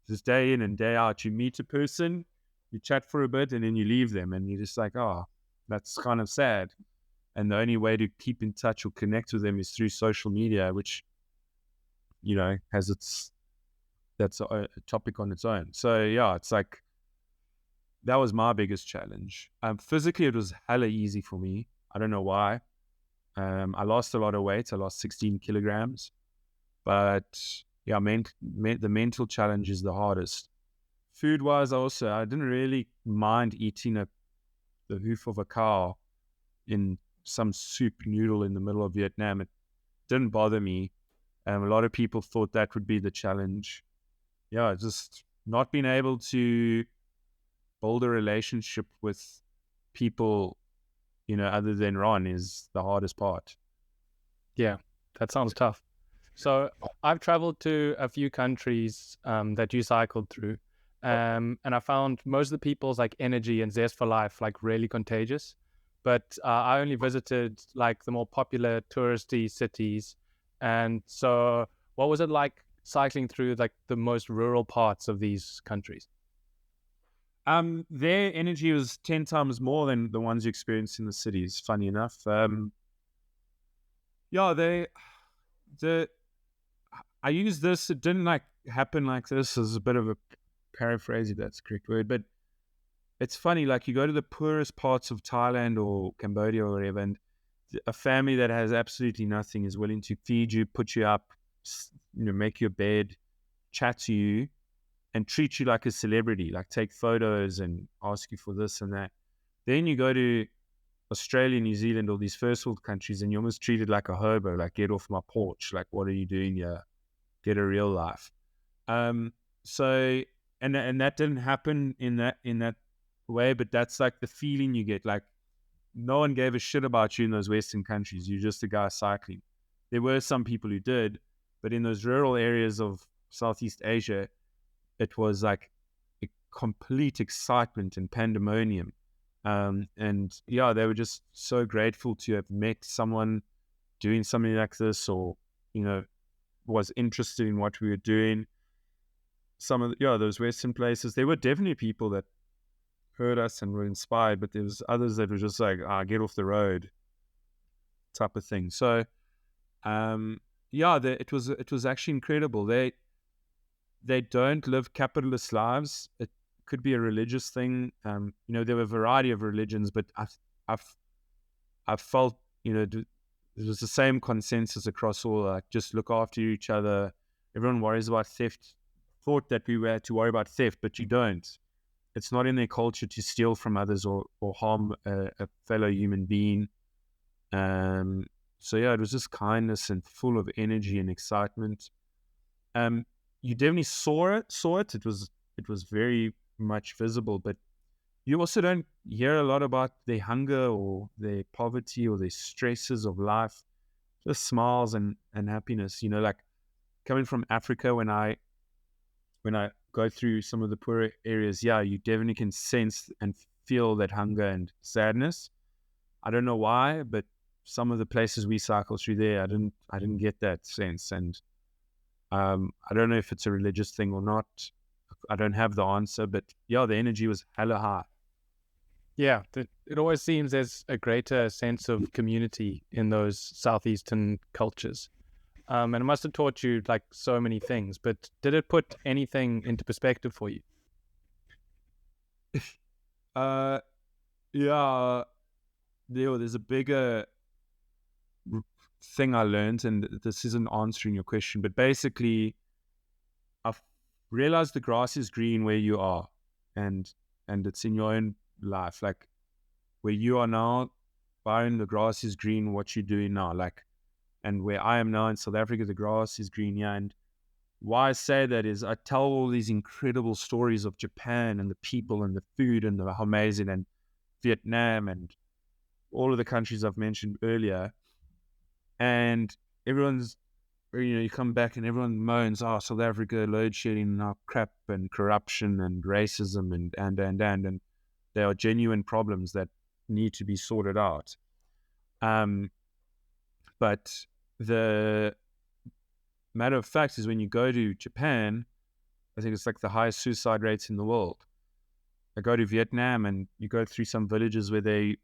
just day in and day out, you meet a person, you chat for a bit, and then you leave them, and you're just like, oh, that's kind of sad. And the only way to keep in touch or connect with them is through social media, which, that's a topic on its own. So yeah, it's like, that was my biggest challenge. Physically, it was hella easy for me. I don't know why. I lost a lot of weight. I lost 16 kilograms. But yeah, the mental challenge is the hardest. Food-wise, I didn't really mind eating the hoof of a cow in some soup noodle in the middle of Vietnam. It didn't bother me. A lot of people thought that would be the challenge. Yeah, just not being able to build a relationship with people, other than Ron, is the hardest part. Yeah, that sounds tough. So I've traveled to a few countries that you cycled through, and I found most of the people's like energy and zest for life like really contagious. But I only visited like the more popular touristy cities, and so what was it like cycling through like the most rural parts of these countries? Their energy was 10 times more than the ones you experience in the cities, funny enough. Yeah, I use this, it didn't like happen like this, as a bit of a paraphrase, if that's the correct word, but it's funny, like, you go to the poorest parts of Thailand or Cambodia or whatever, and a family that has absolutely nothing is willing to feed you, put you up, make your bed, chat to you, and treat you like a celebrity, like take photos and ask you for this and that. Then you go to Australia, New Zealand, all these first world countries, and you're almost treated like a hobo, like, get off my porch, like, what are you doing here? Get a real life. So, and that didn't happen in that way, but that's like the feeling you get. Like, no one gave a shit about you in those Western countries. You're just a guy cycling. There were some people who did, but in those rural areas of Southeast Asia, it was like a complete excitement and pandemonium. And yeah, they were just so grateful to have met someone doing something like this, or, was interested in what we were doing. Some of those Western places, there were definitely people that heard us and were inspired, but there was others that were just like, get off the road type of thing. So, it was actually incredible. They don't live capitalist lives. It could be a religious thing. There were a variety of religions, but I've felt, there was the same consensus across all, like, just look after each other. Everyone worries about theft. Thought that we were to worry about theft, but you don't. It's not in their culture to steal from others or harm a fellow human being. So yeah, it was just kindness and full of energy and excitement. You definitely saw it. It was very much visible, but you also don't hear a lot about their hunger or their poverty or their stresses of life. Just smiles and happiness. Like, coming from Africa, when I go through some of the poorer areas, yeah, you definitely can sense and feel that hunger and sadness. I don't know why, but some of the places we cycled through there, I didn't get that sense. And I don't know if it's a religious thing or not. I don't have the answer, but yeah, the energy was hella high. Yeah, it always seems there's a greater sense of community in those southeastern cultures. And it must have taught you like so many things, but did it put anything into perspective for you? Uh, yeah, there's a bigger thing I learned, and this isn't answering your question, but basically, realize the grass is green where you are, and it's in your own life. Like where you are now, Byron, the grass is green. What you're doing now, like, and where I am now in South Africa, the grass is green. Yeah, and why I say that is I tell all these incredible stories of Japan and the people and the food and how amazing, and Vietnam and all of the countries I've mentioned earlier, and everyone's, you come back and everyone moans, oh, South Africa, load shedding, and how crap and corruption and racism and there are genuine problems that need to be sorted out. But the matter of fact is when you go to Japan, I think it's like the highest suicide rates in the world. I go to Vietnam and you go through some villages where they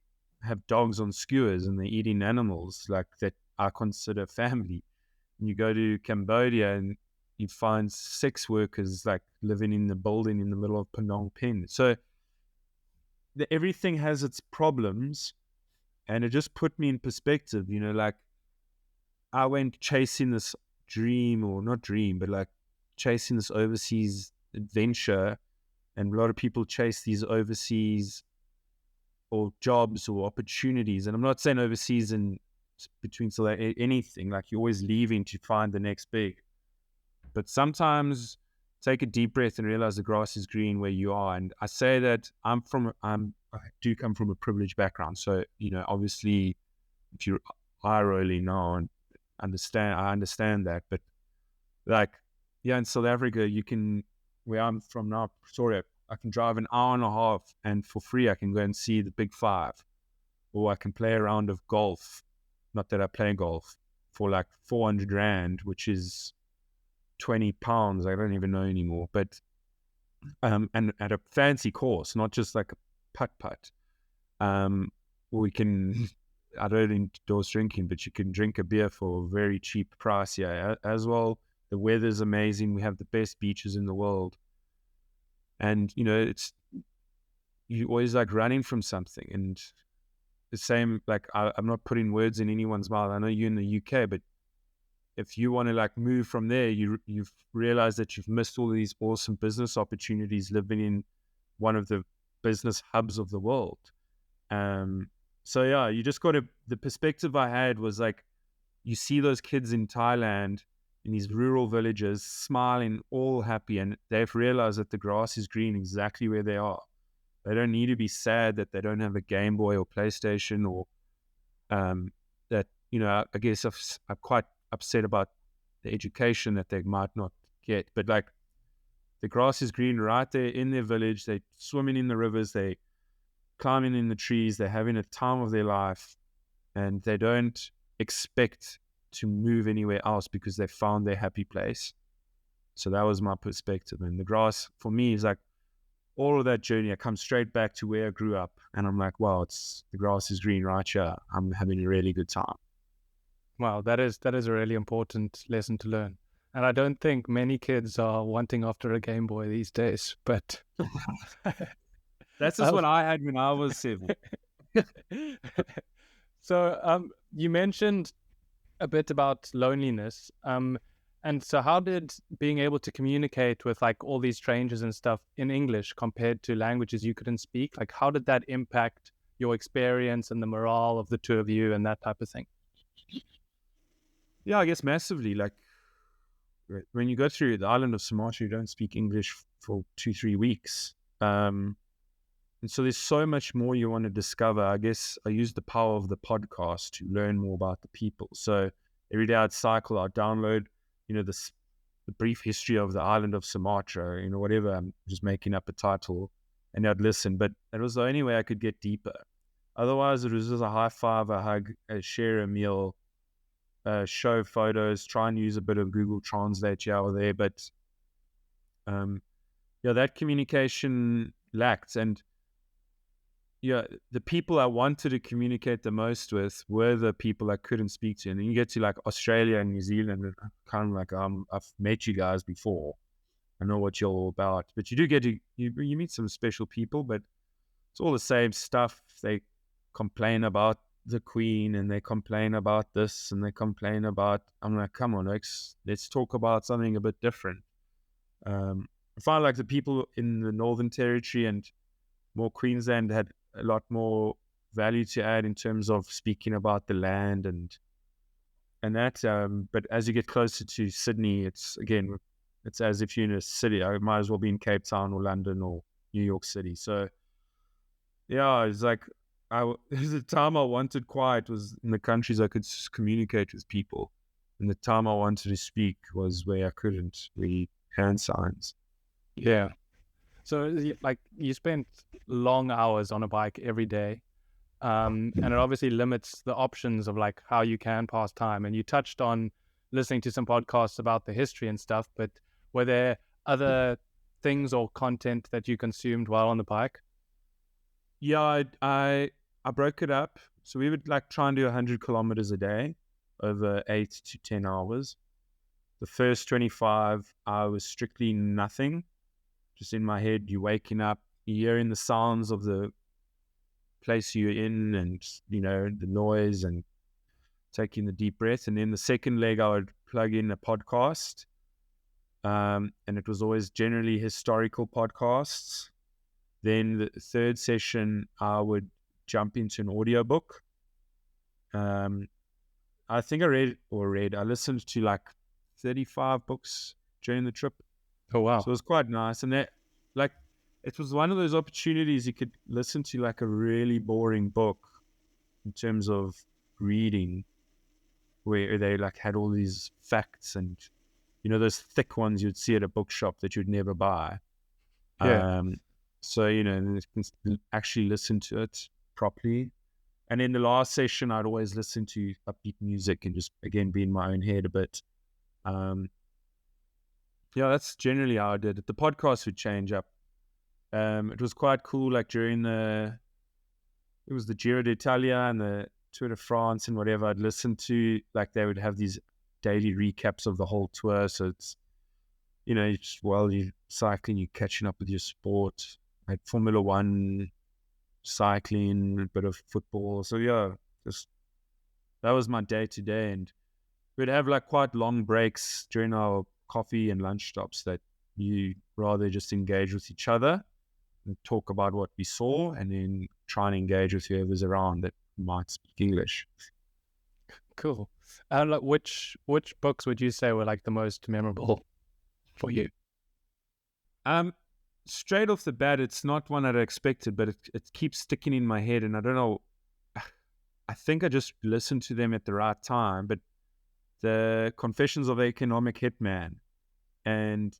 have dogs on skewers and they're eating animals like that I consider family. And you go to Cambodia and you find sex workers like living in the building in the middle of Phnom Penh. So everything has its problems, and it just put me in perspective, like I went chasing this dream, or not dream, but like chasing this overseas adventure. And a lot of people chase these overseas or jobs or opportunities. And I'm not saying overseas and between anything, like you're always leaving to find the next big. But sometimes take a deep breath and realize the grass is green where you are. And I say that I do come from a privileged background. So, obviously if you're eye rolling now and I understand that. But like, yeah, in South Africa, where I'm from now, Pretoria, I can drive an hour and a half and for free I can go and see the Big Five, or I can play a round of golf. Not that I play golf, for like 400 Rand, which is 20 pounds. I don't even know anymore. But and at a fancy course, not just like a putt. We can, I don't endorse drinking, but you can drink a beer for a very cheap price here as well. The weather's amazing. We have the best beaches in the world. And, it's, you always like running from something. And the same, like, I'm not putting words in anyone's mouth. I know you're in the UK, but if you want to like move from there, you've realized that you've missed all these awesome business opportunities living in one of the business hubs of the world. So yeah, you just the perspective I had was like, you see those kids in Thailand in these rural villages smiling, all happy, and they've realized that the grass is green exactly where they are. They don't need to be sad that they don't have a Game Boy or PlayStation, or that, I guess I'm quite upset about the education that they might not get. But like, the grass is green right there in their village. They're swimming in the rivers, they climbing in the trees, they're having a time of their life, and they don't expect to move anywhere else because they found their happy place. So that was my perspective. And the grass for me is like all of that journey. I come straight back to where I grew up, and I'm like, wow, the grass is green right here. I'm having a really good time. Wow, that is a really important lesson to learn. And I don't think many kids are wanting after a Game Boy these days, but that's just what I had when I was 7. So you mentioned a bit about loneliness. And so how did being able to communicate with like all these strangers and stuff in English compared to languages you couldn't speak, like how did that impact your experience and the morale of the two of you and that type of thing? Yeah, I guess massively. Like when you go through the island of Sumatra, you don't speak English for 2-3 weeks. And so there's so much more you want to discover. I guess I use the power of the podcast to learn more about the people. So every day I'd cycle, I'd download, the brief history of the island of Sumatra, whatever. I'm just making up a title, and I'd listen. But it was the only way I could get deeper. Otherwise, it was just a high five, a hug, share a meal, show photos, try and use a bit of Google Translate here or there. But that communication lacked. And the people I wanted to communicate the most with were the people I couldn't speak to. And then you get to like Australia and New Zealand, and kind of like, I've met you guys before. I know what you're all about. But you do get to, you meet some special people, but it's all the same stuff. They complain about the Queen, and they complain about this, and they complain about, I'm like, come on, let's talk about something a bit different. I find like the people in the Northern Territory and more Queensland had a lot more value to add in terms of speaking about the land and that. But as you get closer to Sydney, it's as if you're in a city. I might as well be in Cape Town or London or New York City. So yeah, it's like there's a time I wanted quiet was in the countries I could communicate with people, and the time I wanted to speak was where I couldn't read hand signs. Yeah. So like you spent long hours on a bike every day, and it obviously limits the options of like how you can pass time. And you touched on listening to some podcasts about the history and stuff, but were there other things or content that you consumed while on the bike? Yeah, I broke it up. So we would like try and do 100 kilometers a day over 8 to 10 hours. The first 25, I was strictly nothing, just in my head. You're waking up, you're hearing the sounds of the place you're in and, the noise and taking the deep breath. And then the second leg, I would plug in a podcast. And it was always generally historical podcasts. Then the third session, I would jump into an audiobook. I think I listened to like 35 books during the trip. Oh, wow. So it was quite nice. And that, like, it was one of those opportunities you could listen to like a really boring book in terms of reading, where they like had all these facts and, those thick ones you'd see at a bookshop that you'd never buy. Yeah. So, you can actually listen to it properly. And in the last session, I'd always listen to upbeat music and just, again, be in my own head a bit. Yeah, that's generally how I did it. The podcast would change up. It was quite cool, like during it was the Giro d'Italia and the Tour de France and whatever I'd listen to, like they would have these daily recaps of the whole tour. So it's, while you're cycling, you're catching up with your sport. I had Formula One, cycling, a bit of football. So yeah, that was my day to day. And we'd have like quite long breaks during our coffee and lunch stops that you rather just engage with each other and talk about what we saw and then try and engage with whoever's around that might speak English. Cool. And like, which books would you say were like the most memorable for you? Straight off the bat, it's not one that I expected, but it keeps sticking in my head, and I don't know. I think I just listened to them at the right time, but the Confessions of the Economic Hitman, and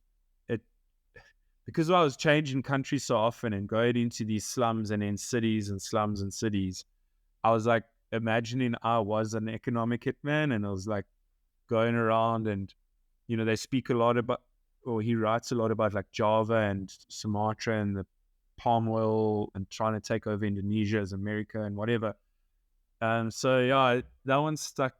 because I was changing countries so often and going into these slums and then cities and slums and cities, I was like imagining I was an economic hitman, and I was like going around and, they speak a lot about, or he writes a lot about like Java and Sumatra and the palm oil and trying to take over Indonesia as America and whatever. So yeah, that one stuck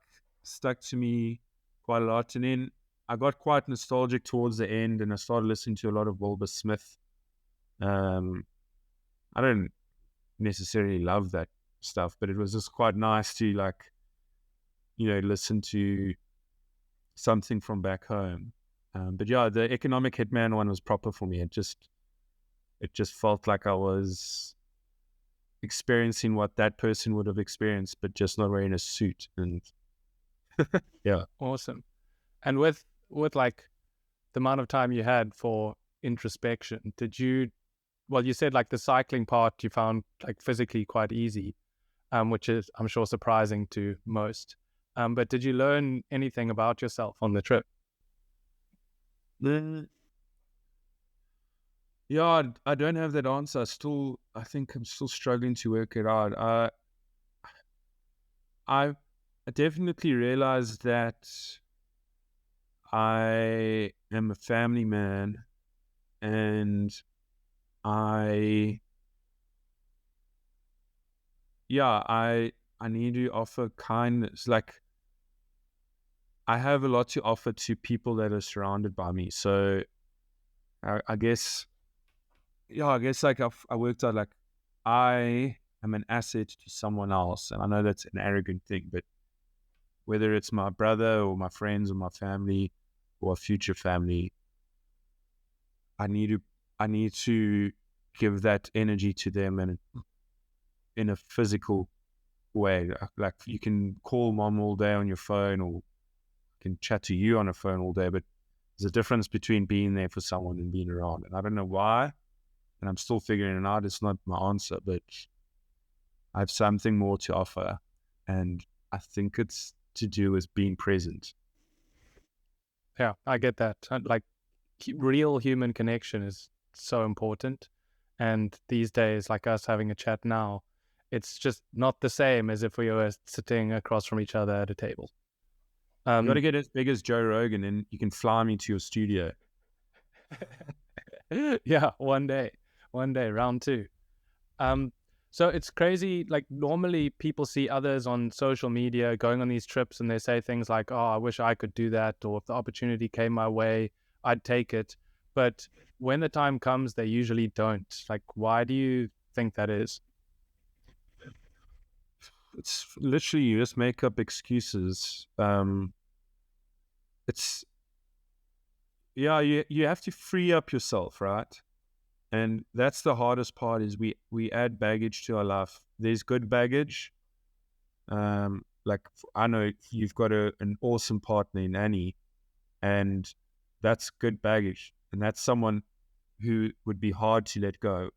to me quite a lot. And then I got quite nostalgic towards the end, and I started listening to a lot of Wilbur Smith. I don't necessarily love that stuff, but it was just quite nice to like, listen to something from back home. But yeah, the Economic Hitman one was proper for me. It just felt like I was experiencing what that person would have experienced, but just not wearing a suit. And yeah. Awesome. And with like the amount of time you had for introspection, you said like the cycling part you found like physically quite easy, which is I'm sure surprising to most. But did you learn anything about yourself on the trip? Yeah, I don't have that answer. I think I'm still struggling to work it out. I definitely realized that I am a family man, and I need to offer kindness. Like, I have a lot to offer to people that are surrounded by me. So I guess like I worked out like I am an asset to someone else. And I know that's an arrogant thing, but whether it's my brother or my friends or my family or a future family, I need to give that energy to them and in a physical way. Like you can call mom all day on your phone or can chat to you on a phone all day, but there's a difference between being there for someone and being around. And I don't know why, and I'm still figuring it out. It's not my answer, but I have something more to offer. And I think it's to do with being present. Yeah, I get that. Like real human connection is so important. And these days, like us having a chat now, it's just not the same as if we were sitting across from each other at a table. You got to get as big as Joe Rogan and you can fly me to your studio. Yeah, one day, round two. Um, so it's crazy. Like normally people see others on social media going on these trips and they say things like, oh, I wish I could do that. Or if the opportunity came my way, I'd take it. But when the time comes, they usually don't. Like, why do you think that is? It's literally you just make up excuses. It's yeah, you have to free up yourself, right? And that's the hardest part is we add baggage to our life. There's good baggage. Like I know you've got an awesome partner in Annie, and that's good baggage. And that's someone who would be hard to let go.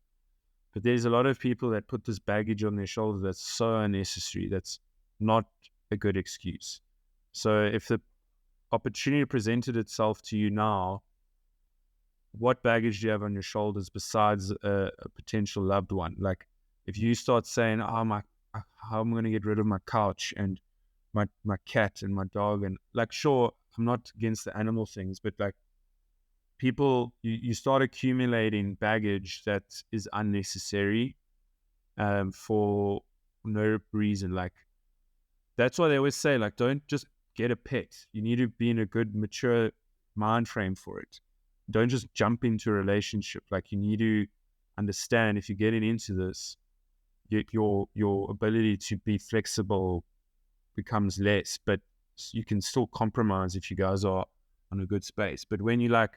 But there's a lot of people that put this baggage on their shoulders that's so unnecessary. That's not a good excuse. So if the opportunity presented itself to you now, what baggage do you have on your shoulders besides a potential loved one? Like if you start saying, "Oh my, how am I going to get rid of my couch and my cat and my dog?" and like, sure, I'm not against the animal things, but like people, you start accumulating baggage that is unnecessary for no reason. Like that's why they always say, like, don't just get a pet. You need to be in a good, mature mind frame for it. Don't just jump into a relationship. Like you need to understand if you're getting into this, your ability to be flexible becomes less, but you can still compromise if you guys are on a good space. But when you're like,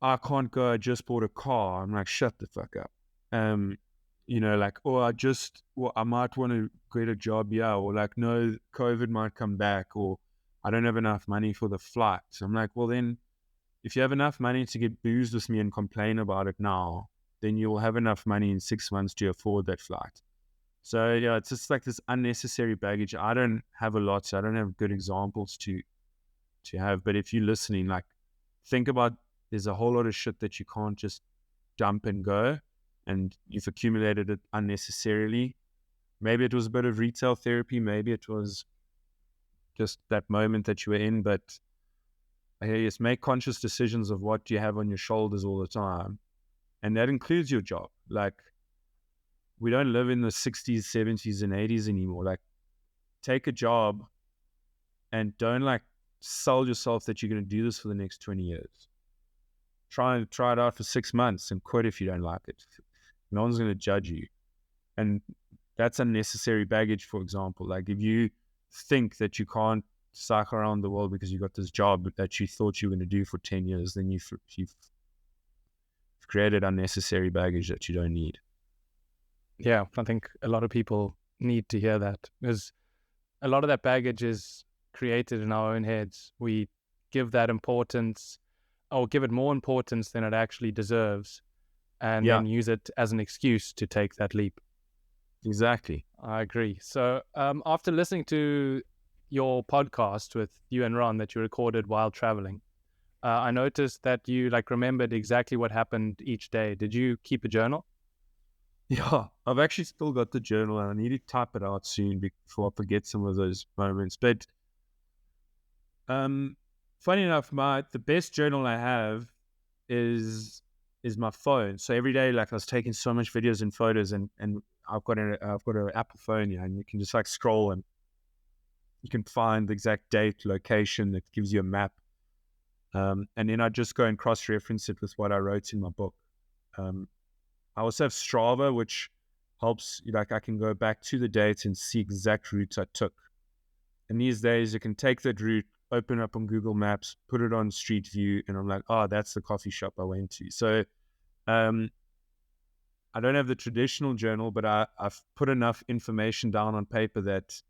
I can't go, I just bought a car, I'm like, shut the fuck up. Like, or I might want to get a job, yeah, or like, no, COVID might come back, or I don't have enough money for the flight. So I'm like, well, then if you have enough money to get boozed with me and complain about it now, then you'll have enough money in 6 months to afford that flight. So yeah, it's just like this unnecessary baggage. I don't have a lot, so I don't have good examples to have. But if you're listening, like think about there's a whole lot of shit that you can't just dump and go, and you've accumulated it unnecessarily. Maybe it was a bit of retail therapy, maybe it was just that moment that you were in, but yes, make conscious decisions of what you have on your shoulders all the time. And that includes your job. Like we don't live in the 60s, 70s, and 80s anymore. Like take a job and don't like sell yourself that you're going to do this for the next 20 years. Try it out for 6 months and quit if you don't like it. No one's going to judge you. And that's unnecessary baggage, for example. Like if you think that you can't cycle around the world because you got this job that you thought you were going to do for 10 years, then you've created unnecessary baggage that you don't need. Yeah, I think a lot of people need to hear that because a lot of that baggage is created in our own heads. We give that importance or give it more importance than it actually deserves, and then use it as an excuse to take that leap. Exactly. I agree. So after listening to your podcast with you and Ron that you recorded while traveling, I noticed that you like remembered exactly what happened each day. Did you keep a journal? Yeah, I've actually still got the journal and I need to type it out soon before I forget some of those moments. But funny enough, the best journal I have is my phone. So every day, like I was taking so much videos and photos, and I've got an Apple phone, yeah, and you can just like scroll and you can find the exact date, location. It gives you a map, and then I just go and cross reference it with what I wrote in my book. I also have Strava, which helps, like I can go back to the dates and see exact routes I took. And these days you can take that route open up on Google Maps, put it on Street View, and I'm like, oh, that's the coffee shop I went to. So I don't have the traditional journal, but I've put enough information down on paper that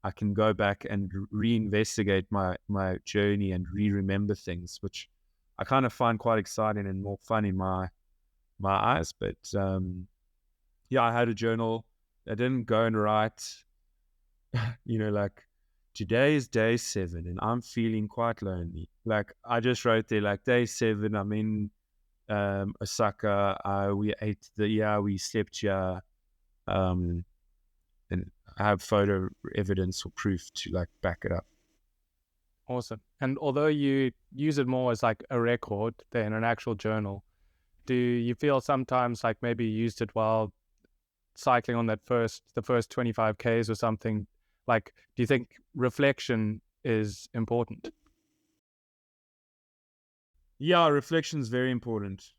I can go back and reinvestigate my journey and remember things, which I kind of find quite exciting and more fun in my eyes. But yeah, I had a journal. I didn't go and write, like, today is day 7 and I'm feeling quite lonely. Like, I just wrote there, like, day 7, I'm in Osaka. We slept here. And I have photo evidence or proof to like back it up. Awesome. And although you use it more as like a record than an actual journal, do you feel sometimes like maybe you used it while cycling on the first 25Ks or something? Like, do you think reflection is important? Yeah, reflection is very important.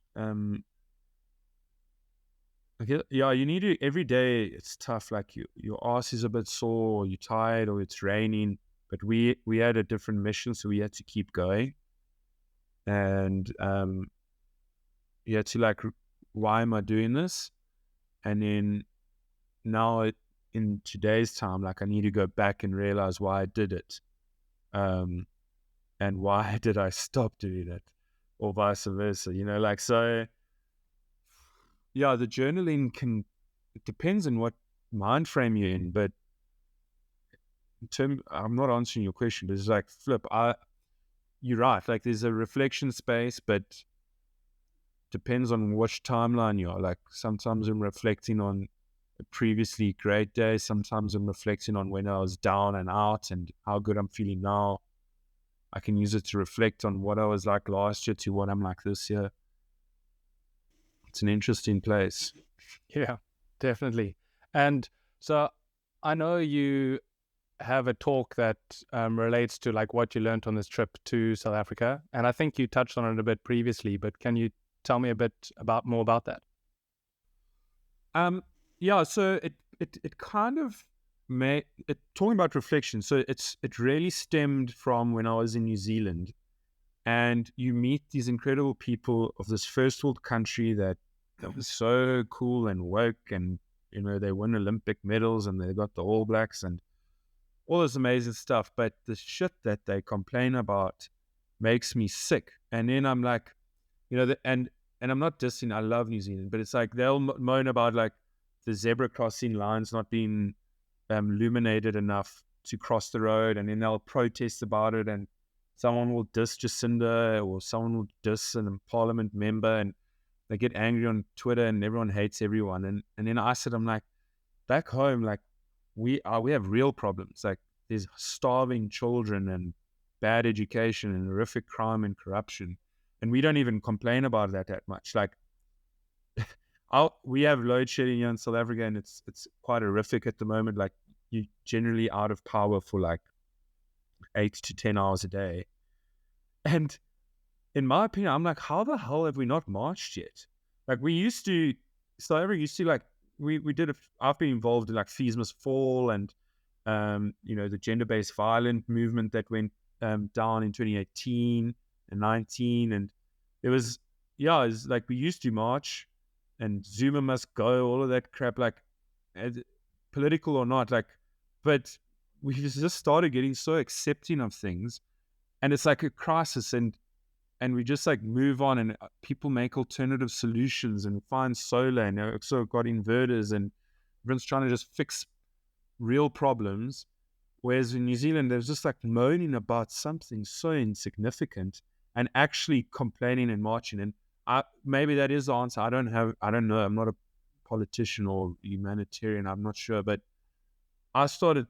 Yeah, you need to every day. It's tough. Like your ass is a bit sore, or you're tired, or it's raining. But we had a different mission, so we had to keep going. And you had to like, why am I doing this? And then now in today's time, like I need to go back and realize why I did it. And why did I stop doing it, or vice versa, like, so yeah, the journaling it depends on what mind frame you're in, but I'm not answering your question, but it's like, you're right, like there's a reflection space, but depends on which timeline you are. Like sometimes I'm reflecting on a previously great day, sometimes I'm reflecting on when I was down and out and how good I'm feeling now. I can use it to reflect on what I was like last year to what I'm like this year. It's an interesting place. Yeah, definitely. And so I know you have a talk that relates to like what you learned on this trip to South Africa. And I think you touched on it a bit previously, but can you tell me a bit more about that? Yeah, so it kind of talking about reflection. So it really stemmed from when I was in New Zealand, and you meet these incredible people of this first world country that was so cool and woke, and they won Olympic medals and they got the All Blacks and all this amazing stuff. But the shit that they complain about makes me sick. And then I'm like, and I'm not dissing. I love New Zealand, but it's like they'll moan about like the zebra crossing lines not being illuminated enough to cross the road, and then they'll protest about it, and someone will diss Jacinda or someone will diss a parliament member, and they get angry on Twitter, and everyone hates everyone. And then I said, I'm like, back home, like we have real problems. Like there's starving children and bad education and horrific crime and corruption, and we don't even complain about that much. Like we have load shedding here in South Africa, and it's quite horrific at the moment. Like you're generally out of power for like 8 to 10 hours a day. And in my opinion, I'm like, how the hell have we not marched yet? Like South Africa used to like, I've been involved in like Fees Must Fall and, the gender-based violence movement that went down in 2018 and 19. And it's like we used to march and Zuma must go, all of that crap, like political or not, like, but we just started getting so accepting of things, and it's like a crisis, and we just like move on, and people make alternative solutions and find solar, and also got inverters, and everyone's trying to just fix real problems. Whereas in New Zealand, there's just like moaning about something so insignificant and actually complaining and marching. And maybe that is the answer. I don't know. I'm not a politician or humanitarian. I'm not sure. But I started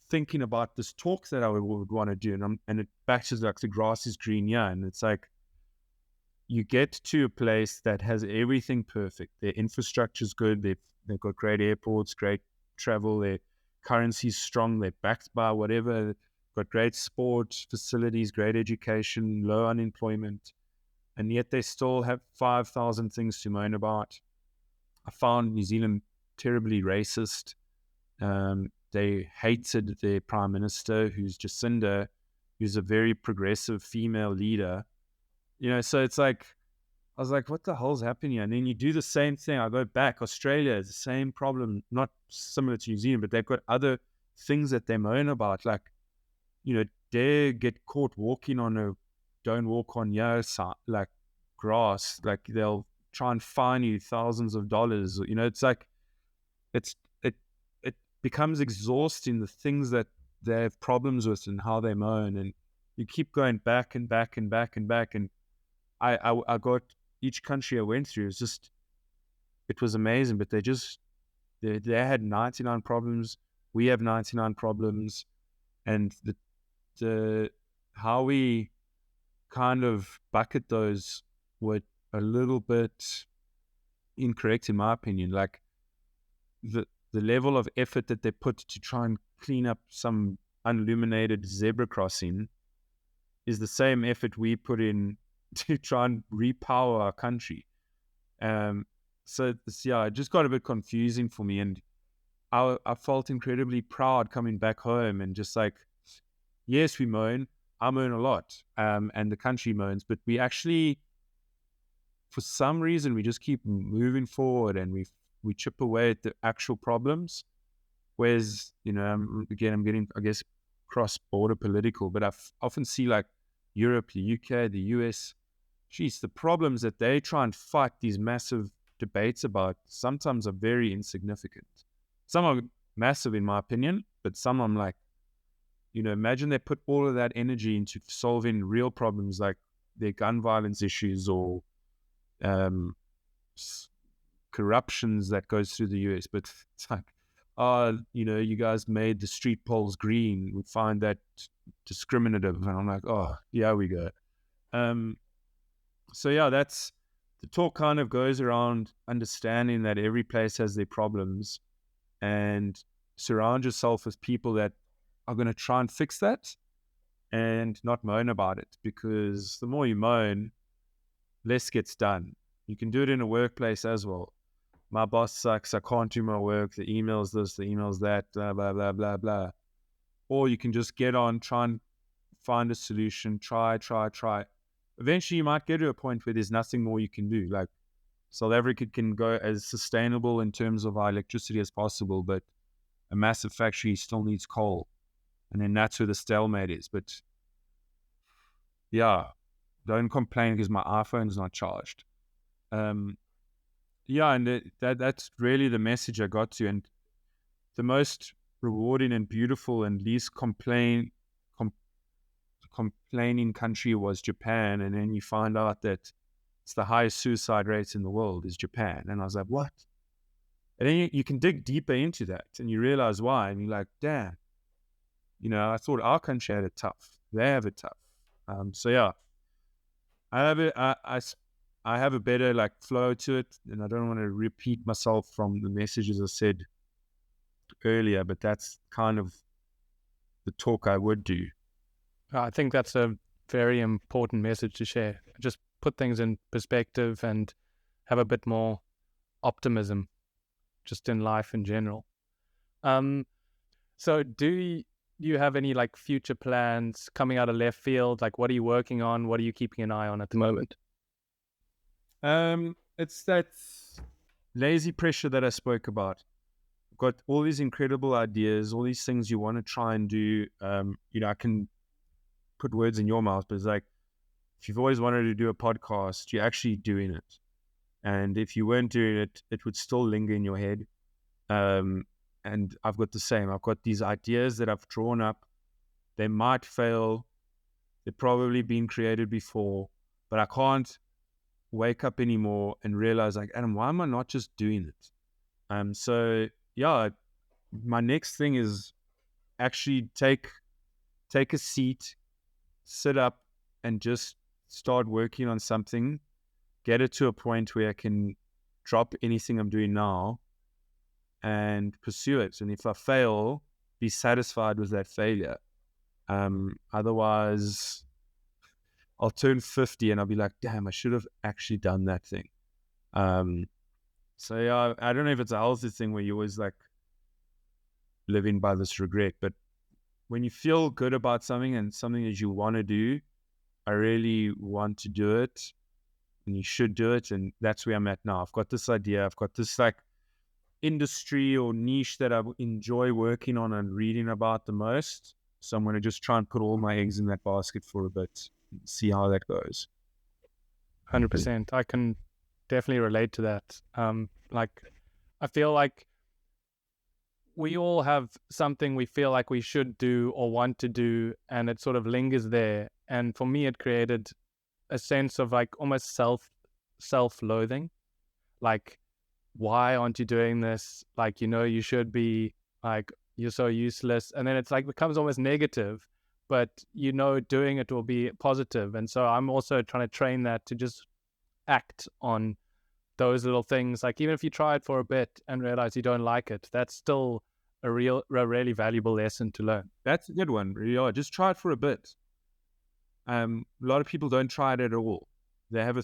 thinking about this talk that I would want to do. And it batches like the grass is green. Yeah. And it's like, you get to a place that has everything perfect. Their infrastructure is good. They've got great airports, great travel. Their currency is strong. They're backed by whatever. Got great sport facilities, great education, low unemployment, and yet they still have 5,000 things to moan about. I found New Zealand terribly racist. They hated their prime minister, who's Jacinda, who's a very progressive female leader. So it's like, I was like, what the hell's happening here? And then you do the same thing. I go back. Australia is the same problem, not similar to New Zealand, but they've got other things that they moan about. Like, they get caught walking on don't walk on your side, like grass. Like they'll try and fine you thousands of dollars. It's like, it it becomes exhausting, the things that they have problems with and how they moan. And you keep going back and back and back and back. And I got each country I went through, it was amazing, but they had 99 problems. We have 99 problems. And the how we kind of bucket those were a little bit incorrect, in my opinion. Like the level of effort that they put to try and clean up some unilluminated zebra crossing is the same effort we put in to try and repower our country. So it just got a bit confusing for me, and I felt incredibly proud coming back home and just like, yes, we moan. I moan a lot, and the country moans, but we actually, for some reason, we just keep moving forward, and we chip away at the actual problems. Whereas, I'm getting, I guess, cross-border political, but I often see like Europe, the UK, the US, geez, the problems that they try and fight these massive debates about sometimes are very insignificant. Some are massive in my opinion, but some I'm like, imagine they put all of that energy into solving real problems like their gun violence issues or corruptions that goes through the US. But it's like, you guys made the street poles green. We find that discriminative. And I'm like, oh, yeah, we go. So yeah, that's the talk kind of goes around understanding that every place has their problems and surround yourself with people that are going to try and fix that and not moan about it, because the more you moan, less gets done. You can do it in a workplace as well. My boss sucks. I can't do my work. The email's this, the email's that, blah, blah, blah, blah, blah. Or you can just get on, try and find a solution, try. Eventually, you might get to a point where there's nothing more you can do. Like South Africa can go as sustainable in terms of our electricity as possible, but a massive factory still needs coal. And then that's where the stalemate is. But yeah, don't complain because my iPhone's not charged. And that's really the message I got to. And the most rewarding and beautiful and least complaining country was Japan. And then you find out that it's the highest suicide rates in the world is Japan. And I was like, what? And then you can dig deeper into that and you realize why. And you're like, damn, I thought our country had it tough. They have it tough. So yeah, I have a better like flow to it, and I don't want to repeat myself from the messages I said earlier, but that's kind of the talk I would do. I think that's a very important message to share. Just put things in perspective and have a bit more optimism just in life in general. So do you have any like future plans coming out of left field? Like what are you working on? What are you keeping an eye on at the moment? It's that lazy pressure that I spoke about. I've got all these incredible ideas, all these things you want to try and do. I can put words in your mouth, but it's like, if you've always wanted to do a podcast, you're actually doing it. And if you weren't doing it, it would still linger in your head. And I've got the same. I've got these ideas that I've drawn up. They might fail. They've probably been created before, but I can't wake up anymore and realize like, Adam, why am I not just doing it? So yeah, my next thing is actually take a seat, sit up and just start working on something, get it to a point where I can drop anything I'm doing now and pursue it. And if I fail, be satisfied with that failure. Otherwise I'll turn 50 and I'll be like, damn, I should have actually done that thing. So yeah, I don't know if it's a healthy thing where you're always like living by this regret, but when you feel good about something and something that you want to do, I really want to do it, and you should do it. And that's where I'm at now. I've got this idea. I've got this like industry or niche that I enjoy working on and reading about the most. So I'm going to just try and put all my eggs in that basket for a bit, and see how that goes. 100%. I can definitely relate to that. Like, I feel like we all have something we feel like we should do or want to do, and it sort of lingers there. And for me, it created a sense of like almost self-loathing. Like, why aren't you doing this? Like, you should be, like, you're so useless. And then it's like becomes almost negative, but doing it will be positive. And so I'm also trying to train that to just act on those little things. Like, even if you try it for a bit and realize you don't like it, that's still a really valuable lesson to learn. That's a good one. Yeah, just try it for a bit. A lot of people don't try it at all. They have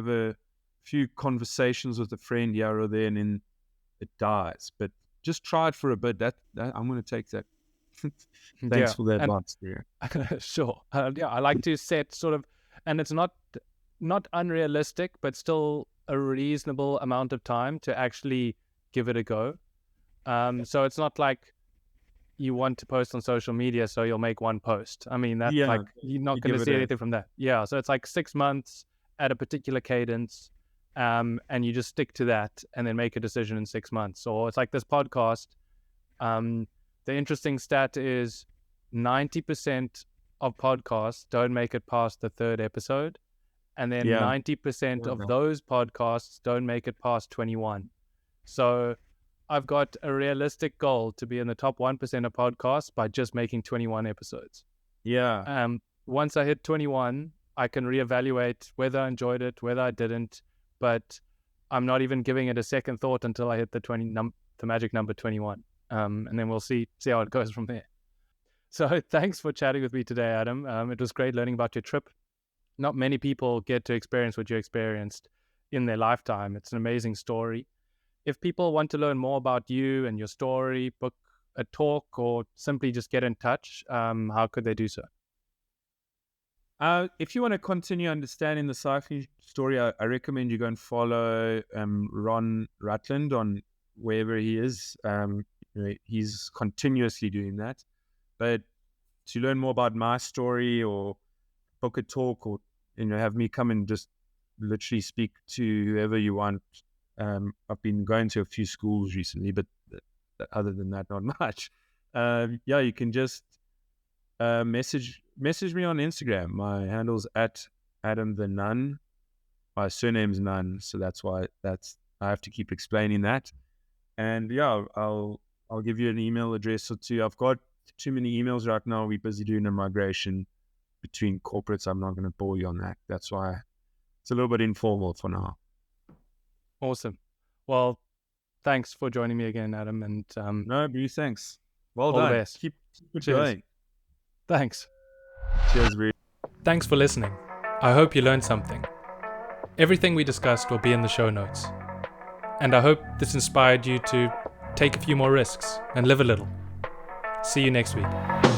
a few conversations with a friend here or there, and then it dies. But just try it for a bit. That I'm going to take that. Thanks for that advice. Yeah. Sure. I like to set sort of, and it's not unrealistic, but still a reasonable amount of time to actually give it a go. So it's not like you want to post on social media, so you'll make one post. I mean, that's like, you're not going to see anything from that. Yeah. So it's like 6 months at a particular cadence, and you just stick to that and then make a decision in 6 months. Or it's like this podcast. The interesting stat is 90% of podcasts don't make it past the 3rd episode. And then 90% of those podcasts don't make it past 21. So I've got a realistic goal to be in the top 1% of podcasts by just making 21 episodes. Yeah. Once I hit 21, I can reevaluate whether I enjoyed it, whether I didn't. But I'm not even giving it a second thought until I hit the magic number 21. And then we'll see how it goes from there. So thanks for chatting with me today, Adam. It was great learning about your trip. Not many people get to experience what you experienced in their lifetime. It's an amazing story. If people want to learn more about you and your story, book a talk, or simply just get in touch, how could they do so? If you want to continue understanding the cycling story, I recommend you go and follow Ron Rutland on wherever he is. He's continuously doing that. But to learn more about my story, or book a talk, or have me come and just literally speak to whoever you want. I've been going to a few schools recently, but other than that, not much. You can just message me on Instagram. My handle's at Adam the Nunn. My surname's Nunn, so that's why I have to keep explaining that. And I'll give you an email address or two. I've got too many emails right now. We're busy doing a migration between corporates. I'm not going to bore you on that. That's why it's a little bit informal for now. Awesome. Well, thanks for joining me again, Adam. And no, Bruce, thanks. Well all done. The best. Keep it going. Thanks. Cheers, Bruce. Thanks for listening. I hope you learned something. Everything we discussed will be in the show notes. And I hope this inspired you to take a few more risks and live a little. See you next week.